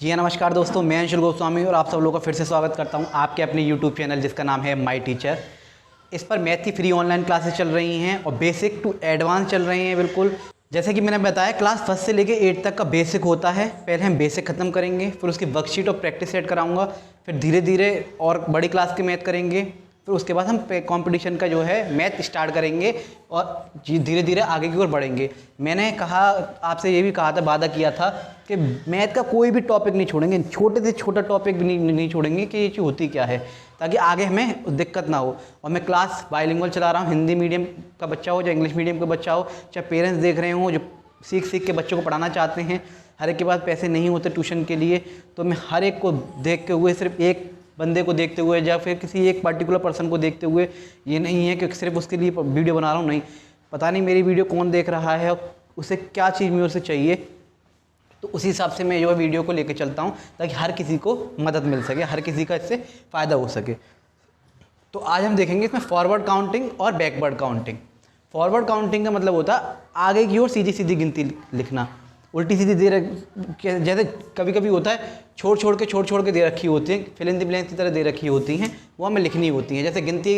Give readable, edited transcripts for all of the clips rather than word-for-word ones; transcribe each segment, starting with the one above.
जी हाँ, नमस्कार दोस्तों, मैं अंशुल गोस्वामी और आप सब लोगों का फिर से स्वागत करता हूँ आपके अपने यूट्यूब चैनल जिसका नाम है माई टीचर। इस पर मैथ की फ्री ऑनलाइन क्लासेस चल रही हैं और बेसिक टू एडवांस चल रही हैं। बिल्कुल जैसे कि मैंने बताया, क्लास 1 से लेके 8 तक का बेसिक होता है। पहले हम बेसिक ख़त्म करेंगे, फिर उसकी वर्कशीट और प्रैक्टिस सेट कराऊंगा, फिर धीरे धीरे और बड़ी क्लास के मैथ करेंगे, फिर उसके बाद हम कंपटीशन का जो है मैथ स्टार्ट करेंगे और धीरे धीरे आगे की ओर बढ़ेंगे। मैंने कहा, आपसे ये भी कहा था, वादा किया था कि मैथ का कोई भी टॉपिक नहीं छोड़ेंगे, छोटे से छोटा टॉपिक भी नहीं छोड़ेंगे कि ये चीज़ होती क्या है, ताकि आगे हमें दिक्कत ना हो। और मैं क्लास बाइलिंगुअल चला रहा हूँ, हिंदी मीडियम का बच्चा हो, चाहे इंग्लिश मीडियम का बच्चा हो, चाहे पेरेंट्स देख रहे हो जो सीख के बच्चों को पढ़ाना चाहते हैं। हर एक के पास पैसे नहीं होते ट्यूशन के लिए, तो मैं हर एक को देखते हुए, सिर्फ एक बंदे को देखते हुए या फिर किसी एक पर्टिकुलर पर्सन को देखते हुए, ये नहीं है कि सिर्फ उसके लिए वीडियो बना रहा हूँ, नहीं, पता नहीं मेरी वीडियो कौन देख रहा है और उसे क्या चीज़ मेरे से चाहिए, तो उसी हिसाब से मैं जो वीडियो को लेकर चलता हूँ ताकि हर किसी को मदद मिल सके, हर किसी का इससे फ़ायदा हो सके। तो आज हम देखेंगे इसमें फॉरवर्ड काउंटिंग और बैकवर्ड काउंटिंग। फॉरवर्ड काउंटिंग का मतलब होता है आगे की ओर सीधी सीधी गिनती लिखना, उल्टी सीधी दे जैसे कभी कभी होता है छोड़ छोड़ के दे रखी होती है, फिल इन द ब्लैंक्स की तरह दे रखी होती हैं, वो हमें लिखनी होती हैं। जैसे गिनती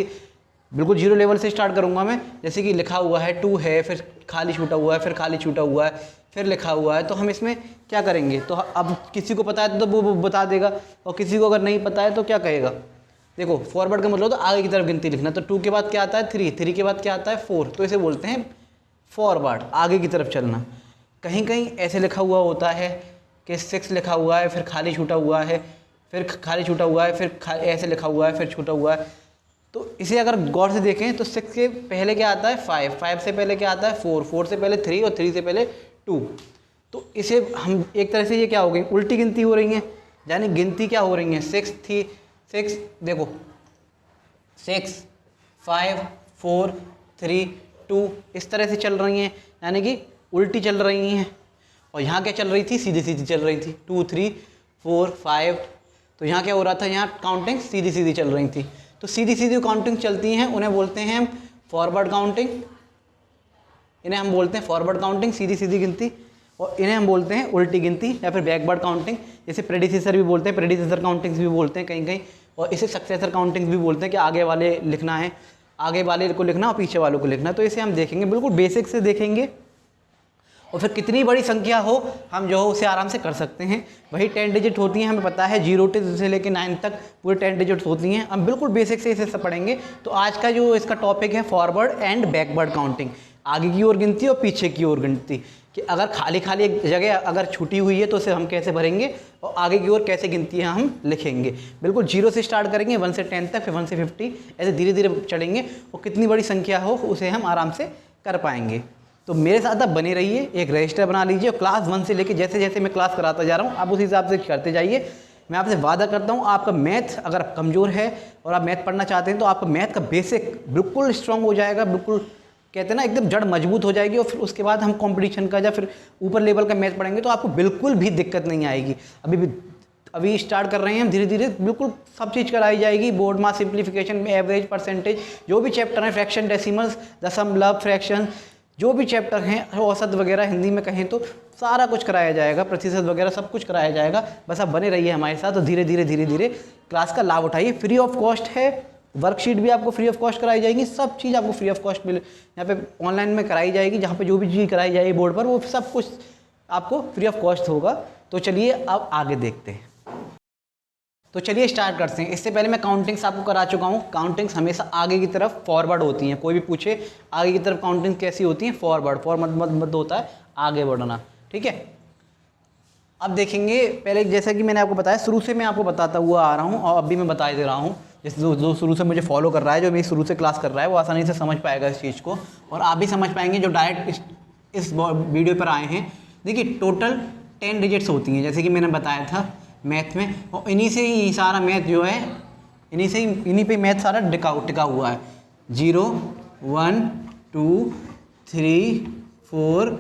बिल्कुल जीरो लेवल से स्टार्ट करूँगा मैं, जैसे कि लिखा हुआ है 2 है, फिर खाली छूटा हुआ है, फिर खाली छूटा हुआ है, फिर लिखा हुआ है, तो हम इसमें क्या करेंगे, तो अब किसी को पता है तो वो बता देगा, और किसी को अगर नहीं पता है तो क्या कहेगा। देखो, फॉरवर्ड का मतलब तो आगे की तरफ गिनती लिखना, तो 2 के बाद क्या आता है 3, 3 के बाद क्या आता है 4, तो इसे बोलते हैं फॉरवर्ड, आगे की तरफ चलना। कहीं कहीं ऐसे लिखा हुआ होता है कि 6 लिखा हुआ है, फिर खाली छूटा हुआ है, फिर खाली छूटा हुआ है, फिर ऐसे लिखा हुआ है, फिर छूटा हुआ है। तो इसे अगर गौर से देखें तो 6 के पहले क्या आता है 5, 5 से पहले क्या आता है 4, 4 से पहले 3 और 3 से पहले 2। तो इसे हम एक तरह से, ये क्या हो गई, उल्टी गिनती हो रही है, यानी गिनती क्या हो रही है 6 थी, 6 देखो 6, 5, 4, 3, 2 इस तरह से चल रही हैं, यानी कि उल्टी चल रही हैं। और यहाँ क्या चल रही थी, सीधी सीधी चल रही थी, 2, 3, 4, 5। तो यहाँ क्या हो रहा था, यहाँ काउंटिंग सीधी सीधी चल रही थी। तो सीधी सीधी काउंटिंग चलती हैं उन्हें बोलते हैं हम फॉरवर्ड काउंटिंग, इन्हें हम बोलते हैं फॉरवर्ड काउंटिंग सीधी सीधी गिनती, और इन्हें हम बोलते हैं उल्टी गिनती या फिर बैकवर्ड काउंटिंग। जैसे प्रेडिसेसर भी बोलते हैं, प्रेडिसेसर काउंटिंग्स भी बोलते हैं कहीं कहीं, और इसे सक्सेसर काउंटिंग्स भी बोलते हैं कि आगे वाले लिखना है, आगे वाले को लिखना और पीछे वालों को लिखना। तो इसे हम देखेंगे, बिल्कुल बेसिक से देखेंगे, और फिर कितनी बड़ी संख्या हो हम जो हो उसे आराम से कर सकते हैं। वही 10 डिजिट होती हैं, हमें पता है 0 से लेकर 9 तक पूरे 10 डिजिट्स होती हैं। हम बिल्कुल बेसिक से इसे पढ़ेंगे। तो आज का जो इसका टॉपिक है फॉरवर्ड एंड बैकवर्ड काउंटिंग, आगे की ओर गिनती और पीछे की ओर गिनती, कि अगर खाली खाली एक जगह अगर छूटी हुई है तो उसे हम कैसे भरेंगे और आगे की ओर कैसे गिनती है हम लिखेंगे। बिल्कुल 0 से स्टार्ट करेंगे, 1 से 10 तक, फिर 1 से 50, ऐसे धीरे धीरे चढ़ेंगे, और कितनी बड़ी संख्या हो उसे हम आराम से कर पाएंगे। तो मेरे साथ आप बने रहिए, एक रजिस्टर बना लीजिए, और क्लास 1 से लेके जैसे जैसे मैं क्लास कराता जा रहा हूँ आप उस हिसाब से करते जाइए। मैं आपसे वादा करता हूँ, आपका मैथ अगर कमज़ोर है और आप मैथ पढ़ना चाहते हैं तो आपका मैथ का बेसिक बिल्कुल स्ट्रांग हो जाएगा, बिल्कुल कहते हैं ना एकदम जड़ मजबूत हो जाएगी। और फिर उसके बाद हम कंपटीशन का या फिर ऊपर लेवल का मैथ पढ़ेंगे तो आपको बिल्कुल भी दिक्कत नहीं आएगी। अभी स्टार्ट कर रहे हैं हम, धीरे धीरे बिल्कुल सब चीज़ कराई जाएगी, बोर्ड मास, सिंप्लीफिकेशन, एवरेज, परसेंटेज, जो भी चैप्टर हैं, फ्रैक्शन, डेसिमल्स, दशमलव, फ्रैक्शन, जो भी चैप्टर हैं, औसत वगैरह हिंदी में कहें तो सारा कुछ कराया जाएगा, प्रतिशत वगैरह सब कुछ कराया जाएगा। बस आप बने रहिए हमारे साथ, तो धीरे धीरे क्लास का लाभ उठाइए। फ्री ऑफ कॉस्ट है, वर्कशीट भी आपको फ्री ऑफ कॉस्ट कराई जाएगी, सब चीज़ आपको फ्री ऑफ कॉस्ट मिले यहाँ पे ऑनलाइन में कराई जाएगी। जहाँ पे जो भी चीज़ कराई जाएगी बोर्ड पर, वो सब कुछ आपको फ्री ऑफ कॉस्ट होगा। तो चलिए अब आगे देखते हैं। तो चलिए स्टार्ट करते हैं। इससे पहले मैं काउंटिंग्स आपको करा चुका हूँ। काउंटिंग्स हमेशा आगे की तरफ फॉरवर्ड होती हैं। कोई भी पूछे आगे की तरफ काउंटिंग कैसी होती हैं, फॉरवर्ड, फॉरवर्ड होता है आगे बढ़ना, ठीक है। अब देखेंगे, पहले जैसा कि मैंने आपको बताया, शुरू से मैं आपको बताता हुआ आ रहा हूँ और अभी मैं बता दे रहा हूँ। जैसे जो शुरू से मुझे फॉलो कर रहा है, जो मेरी शुरू से क्लास कर रहा है, वो आसानी से समझ पाएगा इस चीज़ को, और आप भी समझ पाएंगे जो डायरेक्ट इस वीडियो पर आए हैं। देखिए, टोटल 10 डिजिट्स होती हैं, जैसे कि मैंने बताया था मैथ में, और इन्हीं से ही सारा मैथ जो है, इन्हीं पे मैथ सारा टिका हुआ है। 0, 1, 2, 3, 4,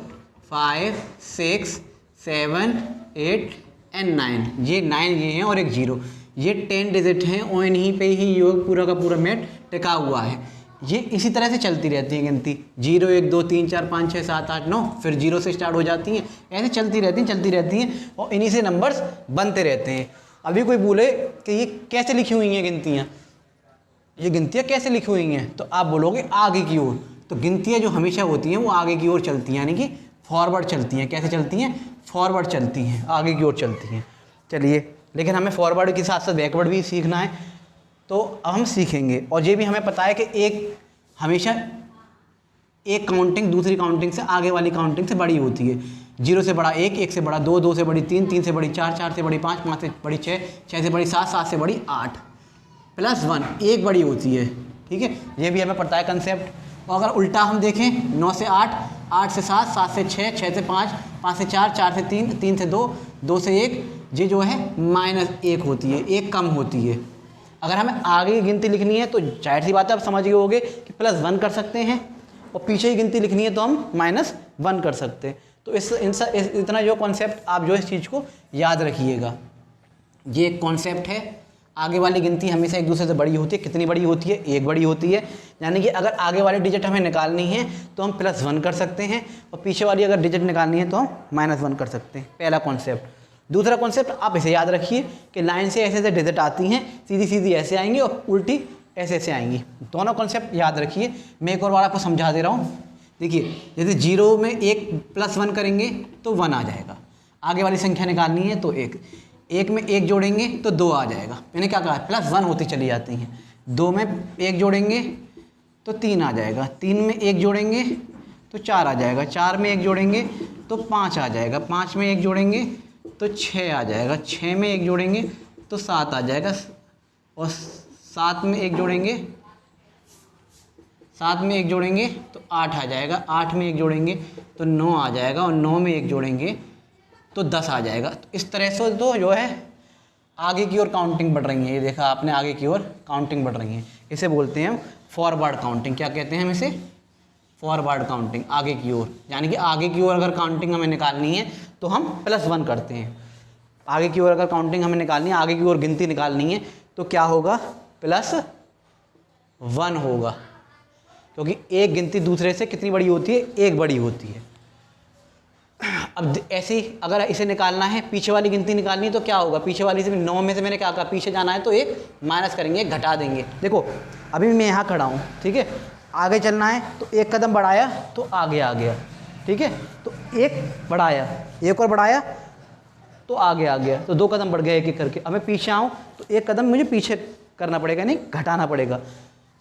5, 6, 7, 8 एंड 9, ये 9 ये हैं और एक 0, ये 10 डिजिट हैं, और इन्हीं पे ही योग पूरा का पूरा मैथ टिका हुआ है। ये इसी तरह से चलती रहती है गिनती, 0 1 2 3 4 5 6 7 8 9, फिर 0 से स्टार्ट हो जाती हैं, ऐसे चलती रहती हैं और इन्हीं से नंबर्स बनते रहते हैं। अभी कोई बोले कि ये कैसे लिखी हुई हैं गिनतियाँ, ये गिनतियाँ कैसे लिखी हुई हैं, तो आप बोलोगे आगे की ओर। तो गिनतियाँ जो हमेशा होती हैं वो आगे की ओर चलती हैं, यानी कि फॉरवर्ड चलती हैं। कैसे चलती हैं? फॉरवर्ड चलती हैं, आगे की ओर चलती हैं। चलिए, लेकिन हमें फॉरवर्ड के साथ साथ बैकवर्ड भी सीखना है, तो अब हम सीखेंगे। और ये भी हमें पता है कि एक हमेशा एक काउंटिंग दूसरी काउंटिंग से, आगे वाली काउंटिंग से बड़ी होती है। 0 से बड़ा 1, 1 से बड़ा 2, 2 से बड़ी 3, 3 से बड़ी 4, 4 से बड़ी 5, 5 से बड़ी 6, 6 से बड़ी 7, 7 से बड़ी 8 प्लस 1 1 बड़ी होती है। ठीक है, ये भी हमें पता है कंसेप्ट। और अगर उल्टा हम देखें, 9 से 8, 8 से 7, 7 से 6, 6 से 5, 5 से 4, 4 से 3, 3 से 2, 2 से 1, ये जो है -1 होती है, 1 कम होती है। अगर हमें आगे की गिनती लिखनी है तो जाहिर सी बात है, आप समझ गए होंगे कि +1 कर सकते हैं, और पीछे की गिनती लिखनी है तो हम -1 कर सकते हैं। तो इतना जो कॉन्सेप्ट आप जो इस चीज़ को याद रखिएगा, ये एक कॉन्सेप्ट है। आगे वाली गिनती हमेशा एक दूसरे से बड़ी होती है। कितनी बड़ी होती है? 1 बड़ी होती है। यानी कि अगर आगे वाली डिजिट हमें निकालनी है तो हम +1 कर सकते हैं, और पीछे वाली अगर डिजिट निकालनी है तो हम -1 कर सकते हैं। पहला कॉन्सेप्ट। दूसरा कॉन्सेप्ट आप इसे याद रखिए कि लाइन से ऐसे ऐसे डिजिट आती हैं, सीधी सीधी ऐसे आएंगी और उल्टी ऐसे ऐसे आएंगी। दोनों कॉन्सेप्ट याद रखिए। मैं एक और बार आपको समझा दे रहा हूँ। देखिए, जैसे 0 में 1 + 1 करेंगे तो 1 आ जाएगा। आगे वाली संख्या निकालनी है तो 1 में 1 जोड़ेंगे तो 2 आ जाएगा। मैंने क्या कहा? +1 होती चली जाती हैं। 2 में 1 जोड़ेंगे तो 3 आ जाएगा। 3 में 1 जोड़ेंगे तो 4 आ जाएगा। 4 में 1 जोड़ेंगे तो 5 आ जाएगा। 5 में 1 जोड़ेंगे तो 6 आ जाएगा। 6 में 1 जोड़ेंगे तो 7 आ जाएगा। और 7 में 1 जोड़ेंगे, 7 में 1 जोड़ेंगे तो 8 आ जाएगा। 8 में 1 जोड़ेंगे तो 9 आ जाएगा। और 9 में 1 जोड़ेंगे तो 10 आ जाएगा। तो इस तरह से तो जो है आगे की ओर काउंटिंग बढ़ रही है। ये देखा आपने, आगे की ओर काउंटिंग बढ़ रही है। इसे बोलते हैं हम फॉरवर्ड काउंटिंग। क्या कहते हैं हम इसे? फॉरवर्ड काउंटिंग, आगे की ओर। यानी कि आगे की ओर अगर काउंटिंग हमें निकालनी है तो हम +1 करते हैं। आगे की ओर अगर काउंटिंग हमें निकालनी है, आगे की ओर गिनती निकालनी है तो क्या होगा? +1 होगा, क्योंकि एक गिनती दूसरे से कितनी बड़ी होती है? 1 बड़ी होती है। अब ऐसे ही अगर इसे निकालना है, पीछे वाली गिनती निकालनी है तो क्या होगा? पीछे वाली से 9 में से मैंने क्या कहा? पीछे जाना है तो 1 माइनस करेंगे, 1 घटा देंगे। देखो, अभी मैं यहाँ खड़ा हूँ, ठीक है। आगे चलना है तो 1 कदम बढ़ाया तो आगे आ गया, ठीक है। तो 1 बढ़ाया, 1 और बढ़ाया तो आगे आ गया, तो 2 कदम बढ़ गए एक एक करके। अब मैं पीछे आऊँ तो 1 कदम मुझे पीछे करना पड़ेगा, नहीं घटाना पड़ेगा।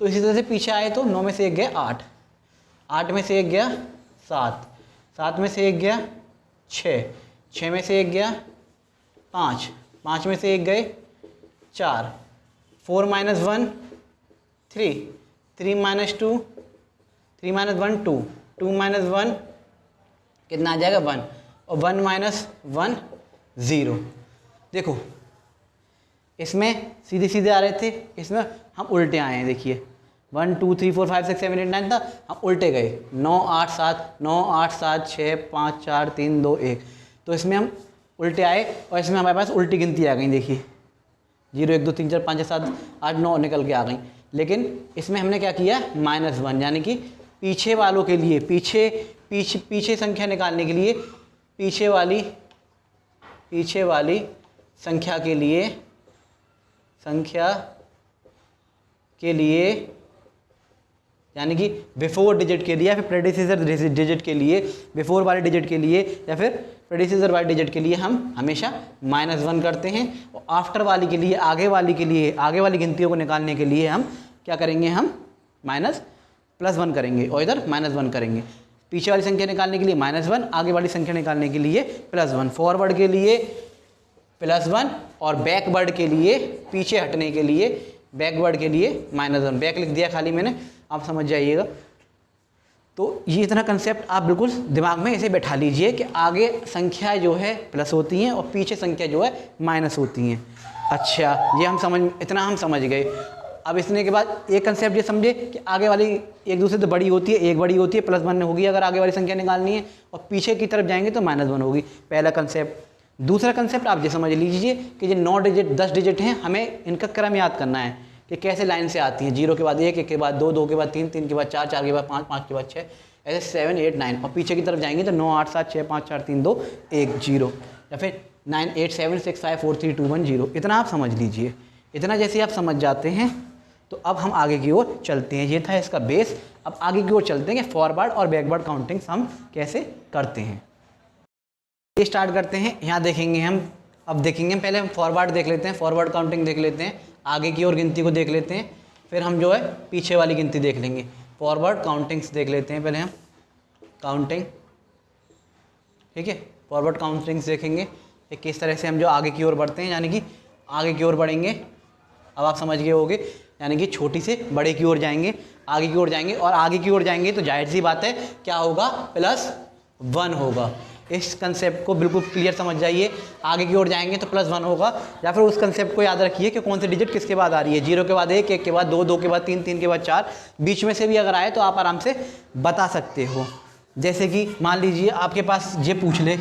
तो इसी तरह से पीछे आए तो 9 में से 1 गया 8, 8 में से 1 गया 7, 7 में से 1 गया 6, 6 में से 1 गया 5, 5 में से 1 गए 4, 4 - 1 3, 3 - 2, 3 - 1 2, 2 - 1 कितना आ जाएगा? 1, और 1 - 1 0। देखो, इसमें सीधे सीधे आ रहे थे, इसमें हम उल्टे आए हैं। देखिए 1 2 3 4 5 6 7 8 9 था, हम उल्टे गए 9 8 7, 9 8 7 6 5 4 3 2 1। तो इसमें हम उल्टे आए और इसमें हमारे पास उल्टी गिनती आ गई। देखिए 0 1 2 3 4 5 6 7 8 9 निकल के आ गई। लेकिन इसमें हमने क्या किया? -1, यानी कि पीछे वालों के लिए, पीछे संख्या निकालने के लिए, पीछे वाली संख्या के लिए यानी कि बिफोर डिजिट के लिए या फिर प्रेडिसेसर डिजिट के लिए, बिफोर वाले डिजिट के लिए या फिर प्रेडिसेसर वाले डिजिट के लिए हम हमेशा -1 करते हैं। और आफ्टर वाली के लिए, आगे वाली गिनतियों को निकालने के लिए हम क्या करेंगे? हम +1 करेंगे और इधर -1 करेंगे। पीछे वाली संख्या निकालने के लिए -1, आगे वाली संख्या निकालने के लिए +1। फॉरवर्ड के लिए +1 और बैकवर्ड के लिए, पीछे हटने के लिए, बैकवर्ड के लिए -1। बैक लिख दिया खाली मैंने, आप समझ जाइएगा। तो ये इतना कंसेप्ट आप बिल्कुल दिमाग में इसे बैठा लीजिए कि आगे संख्या जो है प्लस होती हैं और पीछे संख्या जो है माइनस होती हैं। अच्छा, ये इतना हम समझ गए। अब इसने के बाद एक कंसेप्ट ये समझे कि आगे वाली एक दूसरे से बड़ी होती है, 1 बड़ी होती है, +1 होगी अगर आगे वाली संख्या निकालनी है, और पीछे की तरफ जाएंगे तो -1 होगी। पहला कंसेप्ट। दूसरा कंसेप्ट आप ये समझ लीजिए कि ये 9 डिजिट 10 डिजिट हैं, हमें इनका क्रम याद करना है। कि कैसे लाइन से आती हैं। 0 के बाद 1, 1 के बाद 2, 2 के बाद 3, 3 के बाद 4, 4 के बाद 5, 5 के बाद 6, ऐसे 7, 8, 9 और पीछे की तरफ जाएंगे तो 9, 8, 7, 6, 5, 4, 3, 2, 1, 0 या फिर 9, 8, 7, 6, 5, 4, 3, 2, 1, 0। इतना आप समझ लीजिए। इतना जैसे आप समझ जाते हैं तो अब हम आगे की ओर चलते हैं। ये था इसका बेस। अब आगे की ओर चलते हैं कि फॉरवर्ड और बैकवर्ड काउंटिंग्स हम कैसे करते हैं। ये स्टार्ट करते हैं। यहाँ देखेंगे हम, अब देखेंगे हम, पहले हम फॉरवर्ड देख लेते हैं, फॉरवर्ड काउंटिंग देख लेते हैं, आगे की ओर गिनती को देख लेते हैं, फिर हम जो है पीछे वाली गिनती देख लेंगे। फॉरवर्ड काउंटिंग्स देख लेते हैं पहले हम, काउंटिंग, ठीक है। फॉरवर्ड काउंटिंग्स देखेंगे कि किस तरह से हम जो आगे की ओर बढ़ते हैं, यानी कि आगे की ओर बढ़ेंगे। अब आप समझ गए होंगे, यानी कि छोटी से बड़े की ओर जाएंगे, आगे की ओर जाएंगे, और आगे की ओर जाएंगे तो जाहिर सी बात है क्या होगा, +1 होगा। इस कंसेप्ट को बिल्कुल क्लियर समझ जाइए। आगे की ओर जाएंगे तो +1 होगा, या फिर उस कंसेप्ट को याद रखिए कि कौन सी डिजिट किसके बाद आ रही है। 0 के बाद 1, 1 के बाद 2, 2 के बाद 3, 3 के बाद 4, बीच में से भी अगर आए तो आप आराम से बता सकते हो। जैसे कि मान लीजिए आपके पास ये पूछ ले।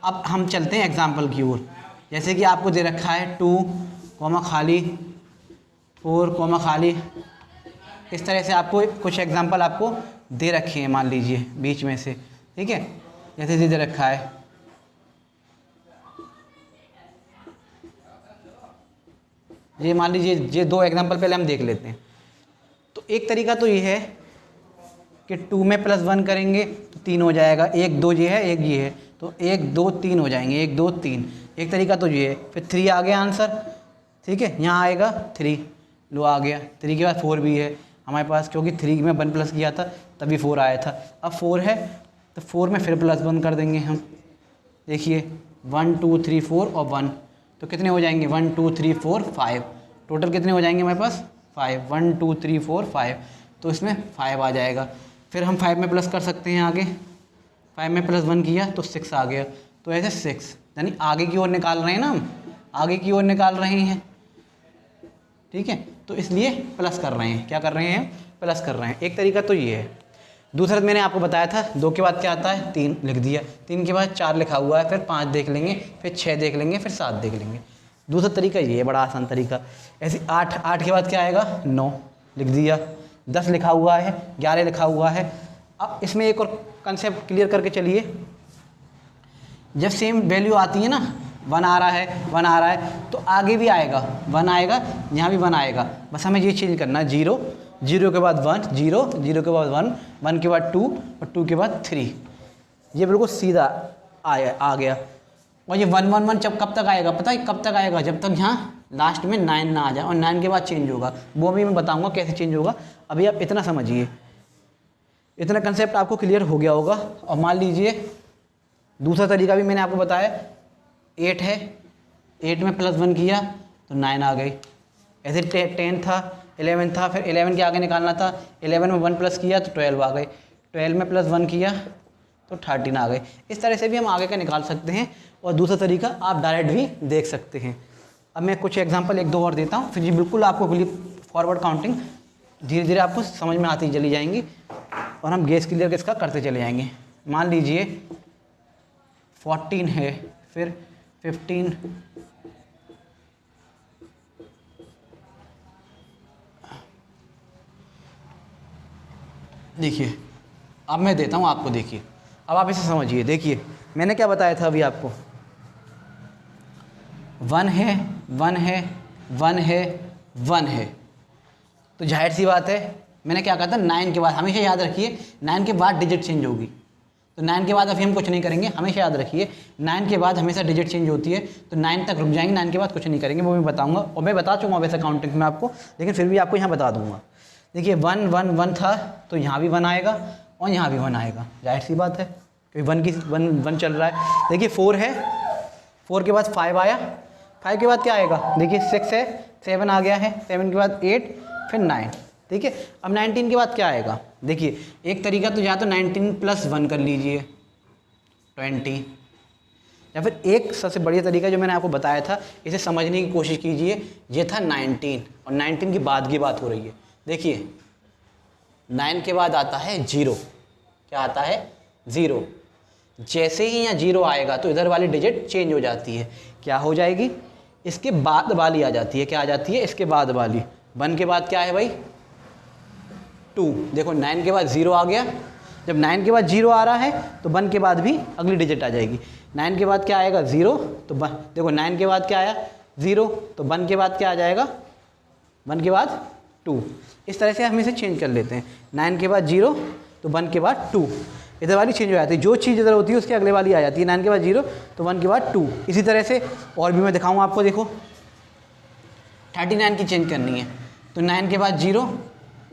अब हम चलते हैं एग्जाम्पल की ओर। जैसे कि आपको दे रखा है 2, खाली 4, खाली, इस तरह से आपको कुछ एग्जाम्पल आपको दे रखे हैं, मान लीजिए बीच में से, ठीक है। जैसे दे रखा है ये, मान लीजिए ये 2 एग्जाम्पल पहले हम देख लेते हैं। तो एक तरीका तो ये है कि 2 में +1 करेंगे तो 3 हो जाएगा। 1, 2 ये है, 1 ये है, तो 1, 2, 3 हो जाएंगे। 1, 2, 3, एक तरीका तो ये है। फिर 3 आ गया आंसर, ठीक है, यहाँ आएगा 3, लो आ गया। 3 के बाद 4 भी है हमारे पास, क्योंकि 3 में 1 प्लस किया था तभी 4 आया था। अब 4 है तो 4 में फिर +1 कर देंगे हम। देखिए 1, 2, 3, 4 और 1, तो कितने हो जाएंगे, 1, 2, 3, 4, 5, टोटल कितने हो जाएंगे हमारे पास 5, 1, 2, 3, 4, 5, तो इसमें 5 आ जाएगा। फिर हम 5 में प्लस कर सकते हैं आगे, 5 में +1 किया तो 6 आ गया, तो ऐसे 6, यानी आगे की ओर निकाल रहे हैं ना हम, आगे की ओर निकाल रहे हैं, ठीक है। तो इसलिए प्लस कर रहे हैं, क्या कर रहे हैं, प्लस कर रहे हैं। एक तरीका तो ये है। दूसरा मैंने आपको बताया था 2 के बाद क्या आता है, 3 लिख दिया, 3 के बाद 4 लिखा हुआ है, फिर 5 देख लेंगे, फिर 6 देख लेंगे, फिर 7 देख लेंगे। दूसरा तरीका ये है, बड़ा आसान तरीका। ऐसे 8 के बाद क्या आएगा, 9 लिख दिया, 10 लिखा हुआ है, 11 लिखा हुआ है। अब इसमें एक और कंसेप्ट क्लियर करके चलिए। जब सेम वैल्यू आती है ना, 1 आ रहा है, 1 आ रहा है, तो आगे भी आएगा 1 आएगा, यहाँ भी 1 आएगा। बस हमें ये चेंज करना है, 0, 0 के बाद 1, 0, 0 के बाद 1, 1 के बाद 2 और 2 के बाद 3। ये बिल्कुल सीधा आ गया। और ये 1, 1, 1 जब कब तक आएगा, पता है कब तक आएगा, जब तक यहाँ लास्ट में 9 ना आ जाए, और 9 के बाद चेंज होगा। वो भी मैं बताऊँगा कैसे चेंज होगा। अभी आप इतना समझिए, इतना कंसेप्ट आपको क्लियर हो गया होगा। और मान लीजिए दूसरा तरीका भी मैंने आपको बताया, 8 है, 8 में +1 किया तो 9 आ गई। ऐसे 10 था, 11 था, फिर 11 के आगे निकालना था, 11 में 1 प्लस किया तो 12 आ गए, 12 में +1 किया तो 13 आ गए। इस तरह से भी हम आगे का निकाल सकते हैं। और दूसरा तरीका आप डायरेक्ट भी देख सकते हैं। अब मैं कुछ एग्जांपल 1-2 और देता हूँ, फिर ये बिल्कुल आपको फॉरवर्ड काउंटिंग धीरे धीरे आपको समझ में आती चली जाएंगी, और हम गेस क्लियर इसका करते चले जाएंगे। मान लीजिए 14 है, फिर 15, देखिए अब मैं देता हूँ आपको, देखिए अब आप इसे समझिए। देखिए मैंने क्या बताया था अभी आपको, 1 है, 1 है, 1 है, 1 है, तो जाहिर सी बात है मैंने क्या कहा था, 9 के बाद, हमेशा याद रखिए 9 के बाद डिजिट चेंज होगी। तो 9 के बाद अभी हम कुछ नहीं करेंगे, हमेशा याद रखिए 9 के बाद हमेशा डिजिट चेंज होती है, तो 9 तक रुक जाएंगे, 9 के बाद कुछ नहीं करेंगे, वो मैं बताऊंगा। और मैं बता चुका हूँ वैसे काउंटिंग में आपको, लेकिन फिर भी आपको यहाँ बता दूंगा। देखिए 1, 1, 1 था, तो यहाँ भी 1 आएगा और यहाँ भी 1 आएगा, जाहिर सी बात है क्योंकि 1 चल रहा है। देखिए 4 है, 4 के बाद 5 आया, 5 के बाद क्या आएगा, देखिए 6 है, 7 आ गया है, 7 के बाद 8, फिर 9, ठीक है। अब 19 के बाद क्या आएगा, देखिए एक तरीका तो या तो 19 + 1 कर लीजिए 20, या फिर एक सबसे बढ़िया तरीका जो मैंने आपको बताया था, इसे समझने की कोशिश कीजिए। ये था 19, और 19 के बाद की बात हो रही है। देखिए 9 के बाद आता है 0, क्या आता है 0। जैसे ही यहाँ 0 आएगा तो इधर वाली डिजिट चेंज हो जाती है, क्या हो जाएगी, इसके बाद वाली आ जाती है, क्या आ जाती है, इसके बाद वाली। 1 के बाद क्या है भाई 2। देखो 9 के बाद 0 आ गया, जब 9 के बाद 0 आ रहा है तो 1 के बाद भी अगली डिजिट आ जाएगी। 9 के बाद क्या आएगा 0, तो देखो 9 के बाद क्या आया 0, तो 1 के बाद क्या आ जाएगा 1 के बाद 2। इस तरह से हम इसे चेंज कर लेते हैं। 9 के बाद 0 तो 1 के बाद 2, इधर वाली चेंज हो जाती है, जो चीज़ इधर होती है उसके अगले वाली आ जाती है। 9 के बाद 0 तो 1 के बाद 2। इसी तरह से और भी मैं दिखाऊँ आपको। देखो 39 की चेंज करनी है तो 9 के बाद 0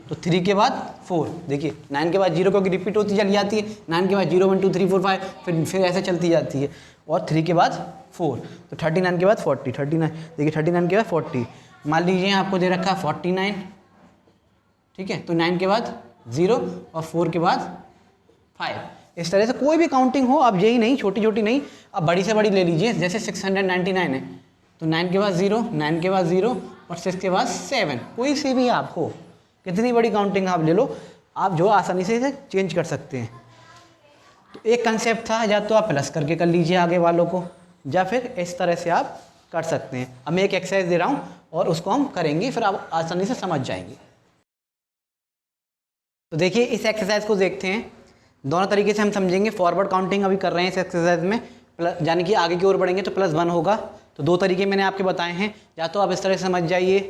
तो 3 के बाद 4। देखिए 9 के बाद 0 क्योंकि रिपीट होती चली जाती है, 9 के बाद 0 1 2 3 4 5 फिर ऐसे चलती जाती है, और 3 के बाद 4 तो 39 के बाद 40। 39 देखिए 39 के बाद 40। मान लीजिए आपको दे रखा है 49, ठीक है, तो 9 के बाद 0 और 4 के बाद 5। इस तरह से कोई भी काउंटिंग हो, अब यही नहीं छोटी छोटी नहीं, अब बड़ी से बड़ी ले लीजिए। जैसे 699 है तो 9 के बाद 0, 9 के बाद 0 और 6 के बाद 7, कोई सी भी आप हो, कितनी बड़ी काउंटिंग आप ले लो, आप जो आसानी से इसे चेंज कर सकते हैं। तो एक कंसेप्ट था, या तो आप प्लस करके कर लीजिए आगे वालों को, या फिर इस तरह से आप कर सकते हैं। अब मैं एक एक्सरसाइज दे रहा हूँ और उसको हम करेंगे, फिर आप आसानी से समझ जाएंगे। तो देखिए इस एक्सरसाइज को देखते हैं, दोनों तरीके से हम समझेंगे। फॉरवर्ड काउंटिंग अभी कर रहे हैं इस एक्सरसाइज में, यानी कि आगे की ओर बढ़ेंगे तो +1 होगा। तो दो तरीके मैंने आपके बताए हैं, या तो आप इस तरह से समझ जाइए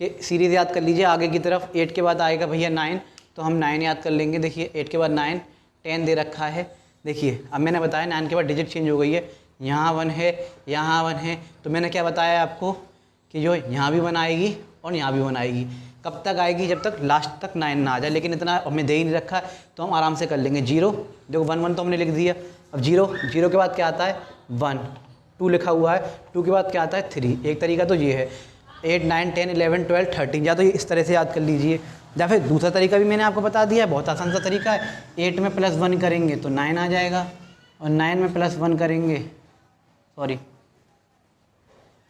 कि सीरीज़ याद कर लीजिए आगे की तरफ। 8 के बाद आएगा भैया 9, तो हम 9 याद कर लेंगे। देखिए 8 के बाद 9, 10 दे रखा है। देखिए अब मैंने बताया 9 के बाद डिजिट चेंज हो गई है, यहाँ 1 है, यहाँ 1 है, तो मैंने क्या बताया आपको कि जो यहाँ भी 1 आएगी और यहाँ भी 1 आएगी। कब तक आएगी? जब तक लास्ट तक 9 ना आ जाए, लेकिन इतना हमने दे ही नहीं रखा है तो हम आराम से कर लेंगे। 0 देखो 1 1 तो हमने लिख दिया। अब 0 के बाद क्या आता है 1, 2 लिखा हुआ है, 2 के बाद क्या आता है 3। एक तरीका तो ये है। 8 9 10 11 12 13, या तो ये इस तरह से याद कर लीजिए, या फिर दूसरा तरीका भी मैंने आपको बता दिया है, बहुत आसान सा तरीका है। 8 में +1 करेंगे तो 9 आ जाएगा, और 9 में +1 करेंगे, सॉरी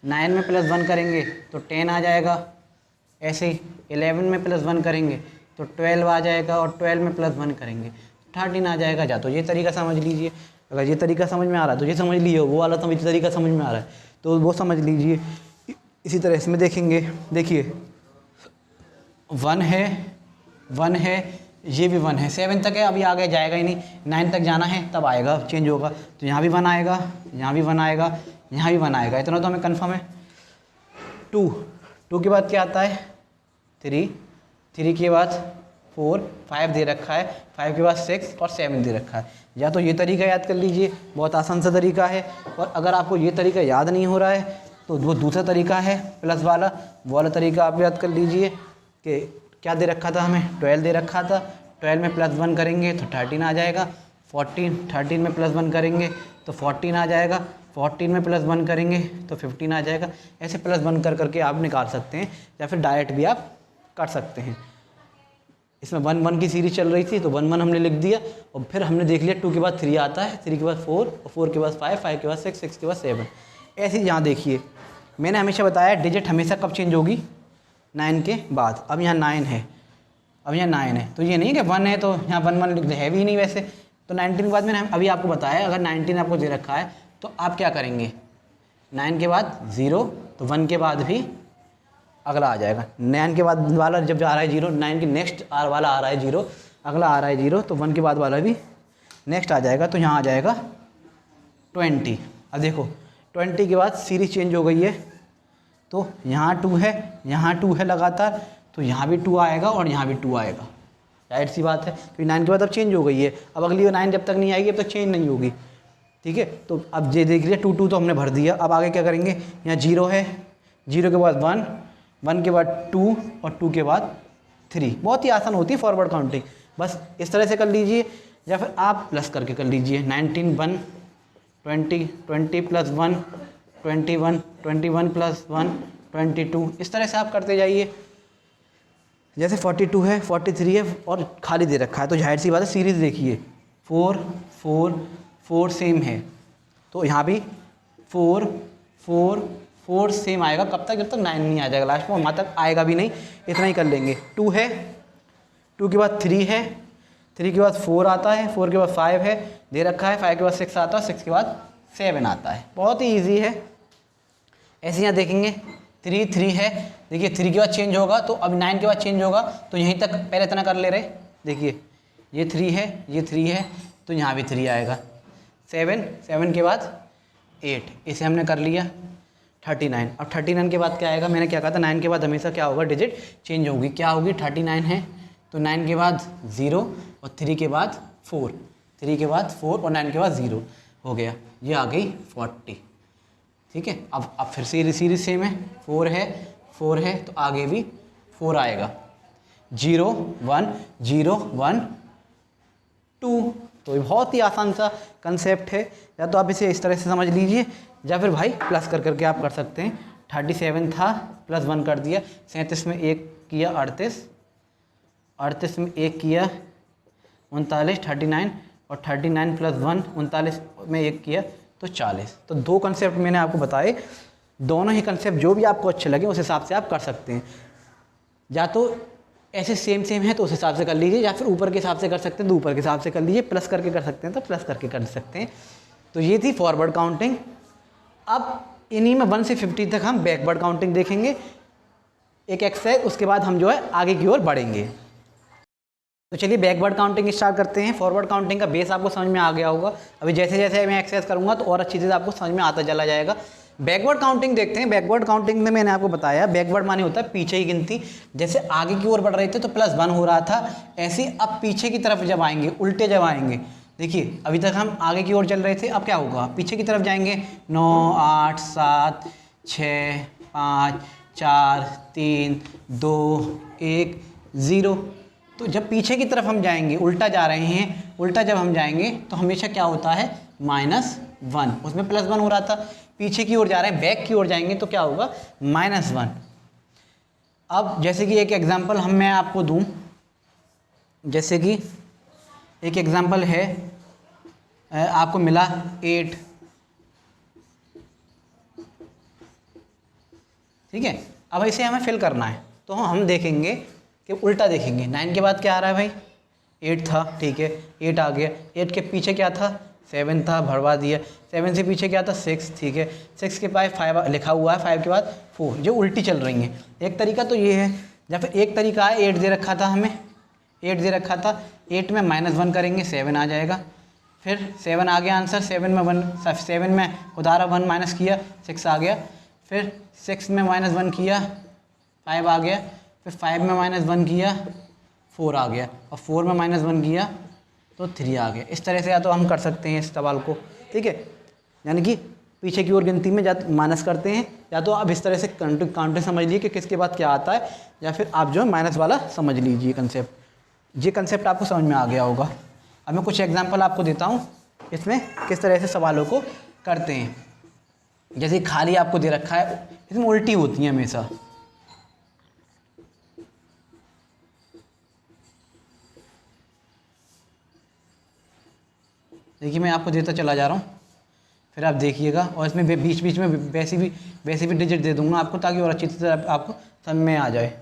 9 में +1 करेंगे तो 10 आ जाएगा। ऐसे ही 11 में +1 करेंगे तो 12 आ जाएगा, और 12 में +1 करेंगे तो 13 आ जाएगा। या तो ये तरीका समझ लीजिए, अगर ये तरीका समझ में आ रहा है तो ये समझ लीजिए, वो वाला तरीका समझ में आ रहा है तो वो समझ लीजिए। इसी तरह इसमें देखेंगे, देखिए 1 है, 1 है, ये भी 1 है, 7 तक है, अभी आगे जाएगा ही नहीं, 9 तक जाना है तब आएगा, चेंज होगा। तो यहाँ भी 1 आएगा, यहाँ भी 1 आएगा, यहाँ भी 1 आएगा, इतना तो हमें कन्फर्म है। 2 के बाद क्या आता है 3 के बाद 4, 5 दे रखा है, 5 के बाद 6 और 7 दे रखा है। या तो ये तरीका याद कर लीजिए, बहुत आसान सा तरीका है, और अगर आपको ये तरीका याद नहीं हो रहा है तो वो दूसरा तरीका है प्लस वाला, वो वाला तरीका आप याद कर लीजिए कि क्या दे रखा था हमें 12 दे रखा था, 12 में +1 करेंगे तो 13 आ जाएगा, 13 में +1 करेंगे तो 14 आ जाएगा, 14 में +1 करेंगे तो 15 आ जाएगा। ऐसे +1 कर करके आप निकाल सकते हैं, या फिर डायरेक्ट भी आप कर सकते हैं। इसमें 1 1 की सीरीज चल रही थी तो 1 1 हमने लिख दिया, और फिर हमने देख लिया 2 के बाद 3 आता है, 3 के बाद 4 और 4 के बाद 5, 5 के बाद 6, 6 के बाद 7। ऐसे ही यहाँ देखिए मैंने हमेशा बताया डिजिट हमेशा कब चेंज होगी 9 के बाद। अब यहाँ 9 है, अब यहाँ 9 है, तो ये नहीं है कि 1 है तो यहाँ 1 1 लिख दे, है भी नहीं वैसे। तो 19 के बाद मैंने अभी आपको बताया, अगर 19 आपको दे रखा है तो आप क्या करेंगे, 9 के बाद 0 तो 1 के बाद भी अगला आ जाएगा। 9 के बाद वाला जब आ रहा है 0, 9 के नेक्स्ट वाला आ रहा है 0, अगला आ रहा है 0, तो 1 के बाद वाला भी नेक्स्ट आ जाएगा, तो यहाँ आ जाएगा 20। अब देखो 20 के बाद सीरीज चेंज हो गई है, तो यहाँ 2 है, यहाँ 2 है लगातार, तो यहाँ भी 2 आएगा और यहाँ भी 2 आएगा। जाहिर सी बात है, क्योंकि 9 के बाद अब चेंज हो गई है। अब अगली 9 जब तक नहीं आएगी अब तक चेंज नहीं होगी, ठीक है। तो अब ये देख लिया 2 2 तो हमने भर दिया। अब आगे क्या करेंगे, यहाँ 0 है, 0 के बाद 1, 1 के बाद 2 और 2 के बाद 3। बहुत ही आसान होती है फॉरवर्ड काउंटिंग, बस इस तरह से कर लीजिए, या फिर आप प्लस करके कर लीजिए। 19 1 20 20 + 1 21 21 + 1 22, इस तरह से आप करते जाइए। जैसे 42 है, 43 है और खाली दे रखा है, तो जाहिर सी बात है सीरीज़ देखिए 4 4 4 सेम है, तो यहाँ भी 4 4 4 सेम आएगा। कब तक? जब तक 9 नहीं आ जाएगा लास्ट में, वहाँ तक आएगा भी नहीं, इतना ही कर लेंगे। 2 है, 2 के बाद 3 है, 3 के बाद 4 आता है, 4 के बाद 5 है दे रखा है, 5 के बाद 6 आता है, 6 के बाद 7 आता है। बहुत ही ईजी है। ऐसे यहाँ देखेंगे 3 3 है, देखिए 3 के बाद चेंज होगा तो अब 9 के बाद चेंज होगा, तो यहीं तक पहले इतना कर ले रहे, देखिए ये 3 है, ये 3 है, तो यहाँ भी 3 आएगा। 7 7 के बाद 8, इसे हमने कर लिया 39। अब 39 के बाद क्या आएगा, मैंने क्या कहा था 9 के बाद हमेशा क्या होगा, डिजिट चेंज होगी, क्या होगी, 39 है तो 9 के बाद 0 और 3 के बाद 4, 3 के बाद 4 और 9 के बाद 0 हो गया, ये आ गई 40। ठीक है, अब फिर सीरीज सेम है, 4 है तो आगे भी 4 आएगा, 0 1 0 1 2। तो ये बहुत ही आसान सा कंसेप्ट है, या तो आप इसे इस तरह से समझ लीजिए या फिर भाई प्लस कर करके आप कर सकते हैं। 37 था प्लस 1 कर दिया, 37 में 1 किया 38, 38 में 1 किया 39, 39 और 39 प्लस 1 39 में 1 किया तो 40। तो 2 कंसेप्ट मैंने आपको बताए, दोनों ही कंसेप्ट जो भी आपको अच्छे लगे उस हिसाब से आप कर सकते हैं, या तो ऐसे सेम है तो उस हिसाब से कर लीजिए, या फिर ऊपर के हिसाब से कर सकते हैं तो ऊपर के हिसाब से कर लीजिए, प्लस करके कर सकते हैं तो प्लस करके कर सकते हैं। तो ये थी फॉरवर्ड काउंटिंग। अब इन्हीं में 1 से 50 तक हम बैकवर्ड काउंटिंग देखेंगे एक एक्सरसाइज, उसके बाद हम जो है आगे की ओर बढ़ेंगे। तो चलिए बैकवर्ड काउंटिंग स्टार्ट करते हैं। फॉरवर्ड काउंटिंग का बेस आपको समझ में आ गया होगा, अभी जैसे जैसे मैं एक्सरसाइज करूँगा तो और अच्छी चीज़ आपको समझ में आता चला जाएगा। बैकवर्ड काउंटिंग देखते हैं। बैकवर्ड काउंटिंग में मैंने आपको बताया बैकवर्ड माने होता है पीछे की गिनती, जैसे आगे की ओर बढ़ रहे थे तो +1 हो रहा था, ऐसे अब पीछे की तरफ जब आएंगे, उल्टे जब आएंगे, देखिए अभी तक हम आगे की ओर चल रहे थे, अब क्या होगा, पीछे की तरफ जाएंगे, 9 8 7 6 5 4 3 2 1 0। तो जब पीछे की तरफ हम जाएंगे, उल्टा जा रहे हैं, उल्टा जब हम जाएंगे तो हमेशा क्या होता है, -1, उसमें +1 हो रहा था, पीछे की ओर जा रहे हैं, बैक की ओर जाएंगे तो क्या होगा, -1। अब जैसे कि एक एग्जांपल मैं आपको दूं, जैसे कि एक एग्जांपल है, आपको मिला 8, ठीक है। अब इसे हमें फिल करना है तो हम देखेंगे कि उल्टा देखेंगे, 9 के बाद क्या आ रहा है भाई, 8 था, ठीक है, 8 आ गया, 8 के पीछे क्या था, 7 था, भरवा दिया, 7 से पीछे क्या था, 6, ठीक है, 6 के बाद 5 लिखा हुआ है, 5 के बाद 4, जो उल्टी चल रही हैं। एक तरीका तो ये है, या फिर एक तरीका है, 8 दे रखा था हमें, 8 दे रखा था, 8 में -1 करेंगे 7 आ जाएगा, फिर 7 आ गया आंसर, 7 में उधारा 1 माइनस किया 6 आ गया, फिर 6 में -1 किया 5 आ गया, फिर 5 में -1 किया 4 आ गया, और 4 में -1 किया तो 3 आ गया। इस तरह से या तो हम कर सकते हैं इस सवाल को, ठीक है, यानी कि पीछे की ओर गिनती में या माइनस करते हैं, या तो आप इस तरह से काउंटिंग समझ लीजिए कि किसके बाद क्या आता है, या फिर आप जो है माइनस वाला समझ लीजिए कंसेप्ट। ये कंसेप्ट आपको समझ में आ गया होगा। अब मैं कुछ एग्जांपल आपको देता हूँ इसमें किस तरह से सवालों को करते हैं। जैसे खाली आपको दे रखा है, इसमें उल्टी होती है हमेशा, देखिए मैं आपको देता चला जा रहा हूँ, फिर आप देखिएगा, और इसमें बीच बीच में वैसे भी डिजिट दे दूंगा आपको, ताकि और अच्छी तरह आपको समझ में आ जाए।